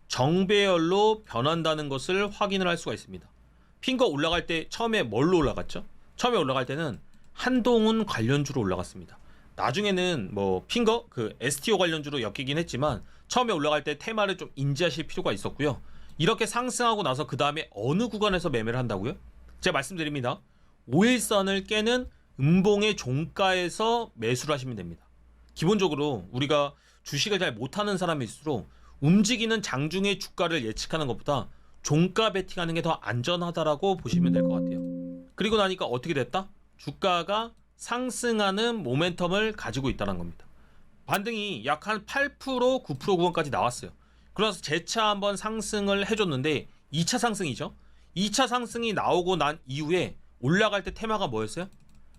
정배열로 변한다는 것을 확인을 할 수가 있습니다. 핑거 올라갈 때 처음에 뭘로 올라갔죠? 처음에 올라갈 때는 한동훈 관련주로 올라갔습니다. 나중에는 뭐 핑거 그 STO 관련주로 엮이긴 했지만 처음에 올라갈 때 테마를 좀 인지하실 필요가 있었고요. 이렇게 상승하고 나서 그 다음에 어느 구간에서 매매를 한다고요? 제가 말씀드립니다. 5일선을 깨는 음봉의 종가에서 매수를 하시면 됩니다. 기본적으로 우리가 주식을 잘 못하는 사람일수록 움직이는 장중의 주가를 예측하는 것보다 종가 베팅하는 게 더 안전하다라고 보시면 될 것 같아요. 그리고 나니까 어떻게 됐다? 주가가 상승하는 모멘텀을 가지고 있다는 겁니다. 반등이 약 한 8%, 9% 구간까지 나왔어요. 그래서 재차 한번 상승을 해줬는데 2차 상승이죠. 2차 상승이 나오고 난 이후에 올라갈 때 테마가 뭐였어요?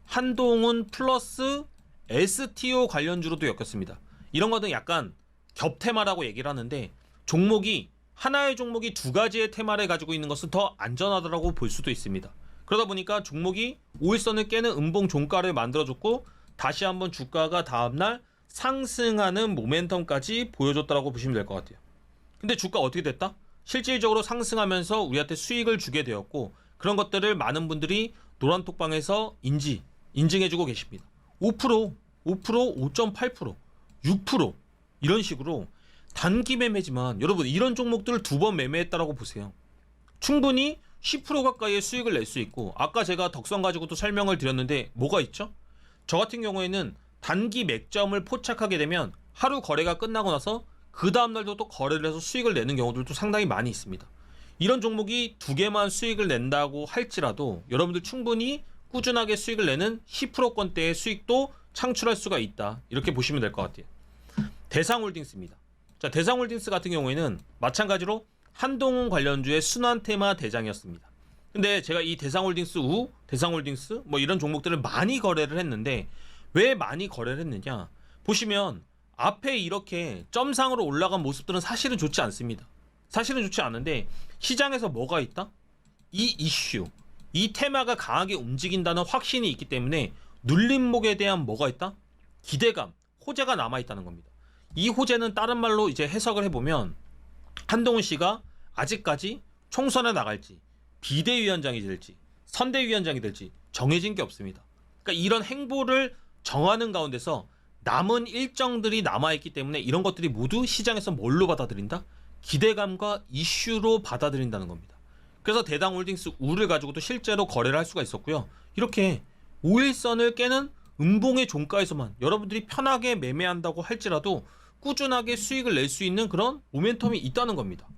한동훈 플러스 STO 관련주로도 엮였습니다. 이런 것은 약간 겹테마라고 얘기를 하는데 종목이 하나의 종목이 두 가지의 테마를 가지고 있는 것은 더 안전하다고 볼 수도 있습니다. 그러다 보니까 종목이 5일선을 깨는 음봉 종가를 만들어줬고 다시 한번 주가가 다음날 상승하는 모멘텀까지 보여줬다고 보시면 될 것 같아요. 근데 주가 어떻게 됐다? 실질적으로 상승하면서 우리한테 수익을 주게 되었고 그런 것들을 많은 분들이 노란톡방에서 인증해주고 계십니다. 5%, 5.8%, 6% 이런 식으로 단기 매매지만 여러분 이런 종목들을 2번 매매했다라고 보세요. 충분히 10% 가까이의 수익을 낼 수 있고 아까 제가 덕선 가지고도 설명을 드렸는데 뭐가 있죠? 저 같은 경우에는 단기 맥점을 포착하게 되면 하루 거래가 끝나고 나서 그 다음날도 또 거래를 해서 수익을 내는 경우들도 상당히 많이 있습니다. 이런 종목이 2개만 수익을 낸다고 할지라도 여러분들 충분히 꾸준하게 수익을 내는 10%권대의 수익도 창출할 수가 있다. 이렇게 보시면 될 것 같아요. 대상홀딩스입니다. 자, 대상홀딩스 같은 경우에는 마찬가지로 한동훈 관련주의 순환 테마 대장이었습니다. 근데 제가 이 대상홀딩스 대상홀딩스 뭐 이런 종목들을 많이 거래를 했는데 왜 많이 거래를 했느냐? 보시면 앞에 이렇게 점상으로 올라간 모습들은 사실은 좋지 않습니다. 사실은 좋지 않은데 시장에서 뭐가 있다? 이 이슈, 이 테마가 강하게 움직인다는 확신이 있기 때문에 눌림목에 대한 뭐가 있다? 기대감, 호재가 남아있다는 겁니다. 이 호재는 다른 말로 이제 해석을 해보면 한동훈 씨가 아직까지 총선에 나갈지 비대위원장이 될지 선대위원장이 될지 정해진 게 없습니다. 그러니까 이런 행보를 정하는 가운데서 남은 일정들이 남아있기 때문에 이런 것들이 모두 시장에서 뭘로 받아들인다? 기대감과 이슈로 받아들인다는 겁니다. 그래서 대상홀딩스 우를 가지고도 실제로 거래를 할 수가 있었고요. 이렇게 5일선을 깨는 음봉의 종가에서만 여러분들이 편하게 매매한다고 할지라도 꾸준하게 수익을 낼 수 있는 그런 모멘텀이 있다는 겁니다.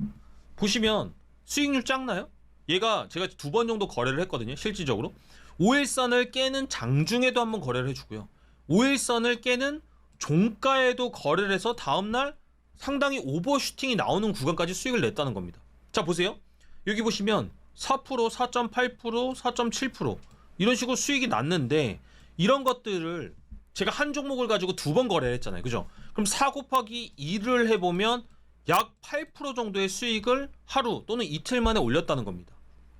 보시면 수익률 작나요? 얘가 제가 2번 정도 거래를 했거든요. 실질적으로 5일선을 깨는 장중에도 한번 거래를 해주고요. 5일선을 깨는 종가에도 거래를 해서 다음날 상당히 오버슈팅이 나오는 구간까지 수익을 냈다는 겁니다. 자, 보세요. 여기 보시면 4%, 4.8%, 4.7% 이런 식으로 수익이 났는데 이런 것들을 제가 한 종목을 가지고 2번 거래를 했잖아요. 그죠? 그럼 4 곱하기 2를 해보면 약 8% 정도의 수익을 하루 또는 이틀 만에 올렸다는 겁니다.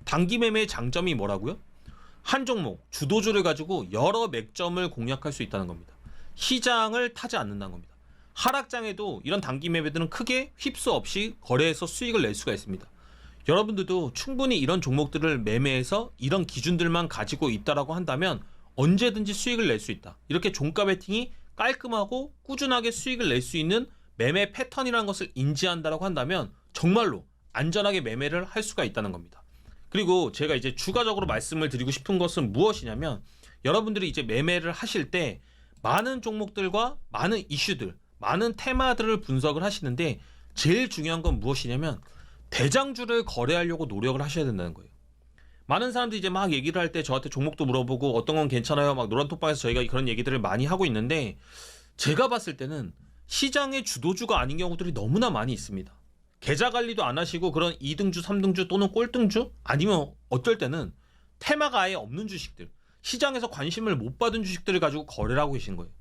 단기 매매의 장점이 뭐라고요? 한 종목, 주도주를 가지고 여러 맥점을 공략할 수 있다는 겁니다. 시장을 타지 않는다는 겁니다. 하락장에도 이런 단기 매매들은 크게 휩수 없이 거래해서 수익을 낼 수가 있습니다. 여러분들도 충분히 이런 종목들을 매매해서 이런 기준들만 가지고 있다라고 한다면 언제든지 수익을 낼 수 있다. 이렇게 종가 베팅이 깔끔하고 꾸준하게 수익을 낼 수 있는 매매 패턴이라는 것을 인지한다라고 한다면 정말로 안전하게 매매를 할 수가 있다는 겁니다. 그리고 제가 이제 추가적으로 말씀을 드리고 싶은 것은 무엇이냐면 여러분들이 이제 매매를 하실 때 많은 종목들과 많은 이슈들, 많은 테마들을 분석을 하시는데 제일 중요한 건 무엇이냐면 대장주를 거래하려고 노력을 하셔야 된다는 거예요. 많은 사람들이 이제 막 얘기를 할 때 저한테 종목도 물어보고 어떤 건 괜찮아요. 막 노란톡방에서 저희가 그런 얘기들을 많이 하고 있는데 제가 봤을 때는 시장의 주도주가 아닌 경우들이 너무나 많이 있습니다. 계좌 관리도 안 하시고 그런 2등주, 3등주 또는 꼴등주 아니면 어쩔 때는 테마가 아예 없는 주식들, 시장에서 관심을 못 받은 주식들을 가지고 거래를 하고 계신 거예요.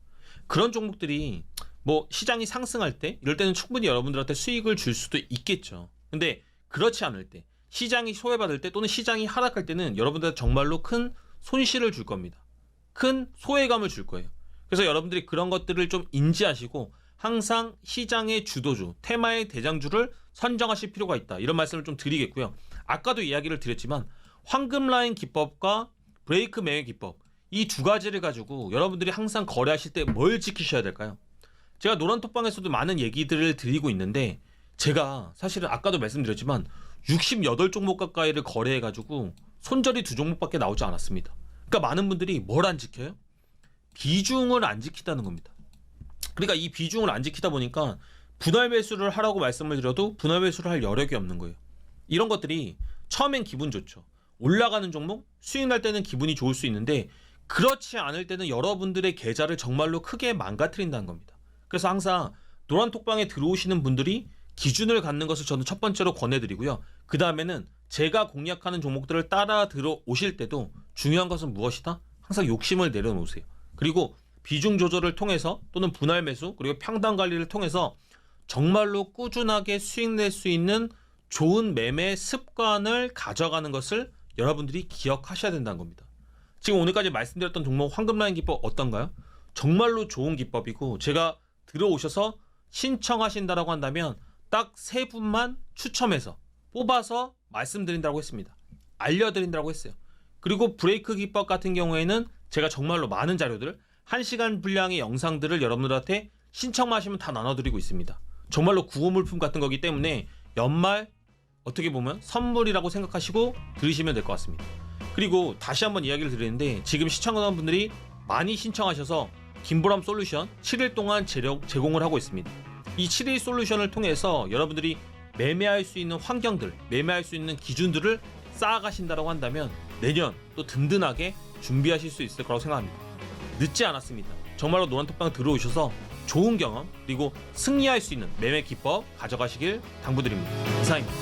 그런 종목들이 뭐 시장이 상승할 때 이럴 때는 충분히 여러분들한테 수익을 줄 수도 있겠죠. 근데 그렇지 않을 때 시장이 소외받을 때 또는 시장이 하락할 때는 여러분들한테 정말로 큰 손실을 줄 겁니다. 큰 소외감을 줄 거예요. 그래서 여러분들이 그런 것들을 좀 인지하시고 항상 시장의 주도주, 테마의 대장주를 선정하실 필요가 있다. 이런 말씀을 좀 드리겠고요. 아까도 이야기를 드렸지만 황금 라인 기법과 브레이크 매매 기법 이 두 가지를 가지고 여러분들이 항상 거래하실 때 뭘 지키셔야 될까요? 제가 노란톡방에서도 많은 얘기들을 드리고 있는데 제가 사실은 아까도 말씀드렸지만 68종목 가까이를 거래해가지고 손절이 2종목밖에 나오지 않았습니다. 그러니까 많은 분들이 뭘 안 지켜요? 비중을 안 지키다는 겁니다. 그러니까 이 비중을 안 지키다 보니까 분할 매수를 하라고 말씀을 드려도 분할 매수를 할 여력이 없는 거예요. 이런 것들이 처음엔 기분 좋죠. 올라가는 종목, 수익 날 때는 기분이 좋을 수 있는데 그렇지 않을 때는 여러분들의 계좌를 정말로 크게 망가뜨린다는 겁니다. 그래서 항상 노란톡방에 들어오시는 분들이 기준을 갖는 것을 저는 첫 번째로 권해드리고요. 그 다음에는 제가 공략하는 종목들을 따라 들어오실 때도 중요한 것은 무엇이다? 항상 욕심을 내려놓으세요. 그리고 비중 조절을 통해서 또는 분할 매수 그리고 평단 관리를 통해서 정말로 꾸준하게 수익 낼 수 있는 좋은 매매 습관을 가져가는 것을 여러분들이 기억하셔야 된다는 겁니다. 지금 오늘까지 말씀드렸던 종목 황금라인 기법 어떤가요? 정말로 좋은 기법이고 제가 들어오셔서 신청하신다라고 한다면 딱 3분만 추첨해서 뽑아서 말씀드린다고 했습니다. 알려드린다고 했어요. 그리고 브레이크 기법 같은 경우에는 제가 정말로 많은 자료들 1시간 분량의 영상들을 여러분들한테 신청만 하시면 다 나눠드리고 있습니다. 정말로 구호물품 같은 거기 때문에 연말 어떻게 보면 선물이라고 생각하시고 들으시면 될 것 같습니다. 그리고 다시 한번 이야기를 드리는데 지금 시청하는 분들이 많이 신청하셔서 김보람 솔루션 7일 동안 제공을 하고 있습니다. 이 7일 솔루션을 통해서 여러분들이 매매할 수 있는 환경들, 매매할 수 있는 기준들을 쌓아가신다고 한다면 내년 또 든든하게 준비하실 수 있을 거라고 생각합니다. 늦지 않았습니다. 정말로 노란톡방 들어오셔서 좋은 경험 그리고 승리할 수 있는 매매 기법 가져가시길 당부드립니다. 이상입니다.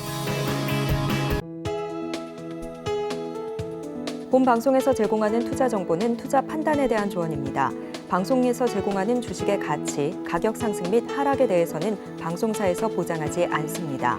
본 방송에서 제공하는 투자 정보는 투자 판단에 대한 조언입니다. 방송에서 제공하는 주식의 가치, 가격 상승 및 하락에 대해서는 방송사에서 보장하지 않습니다.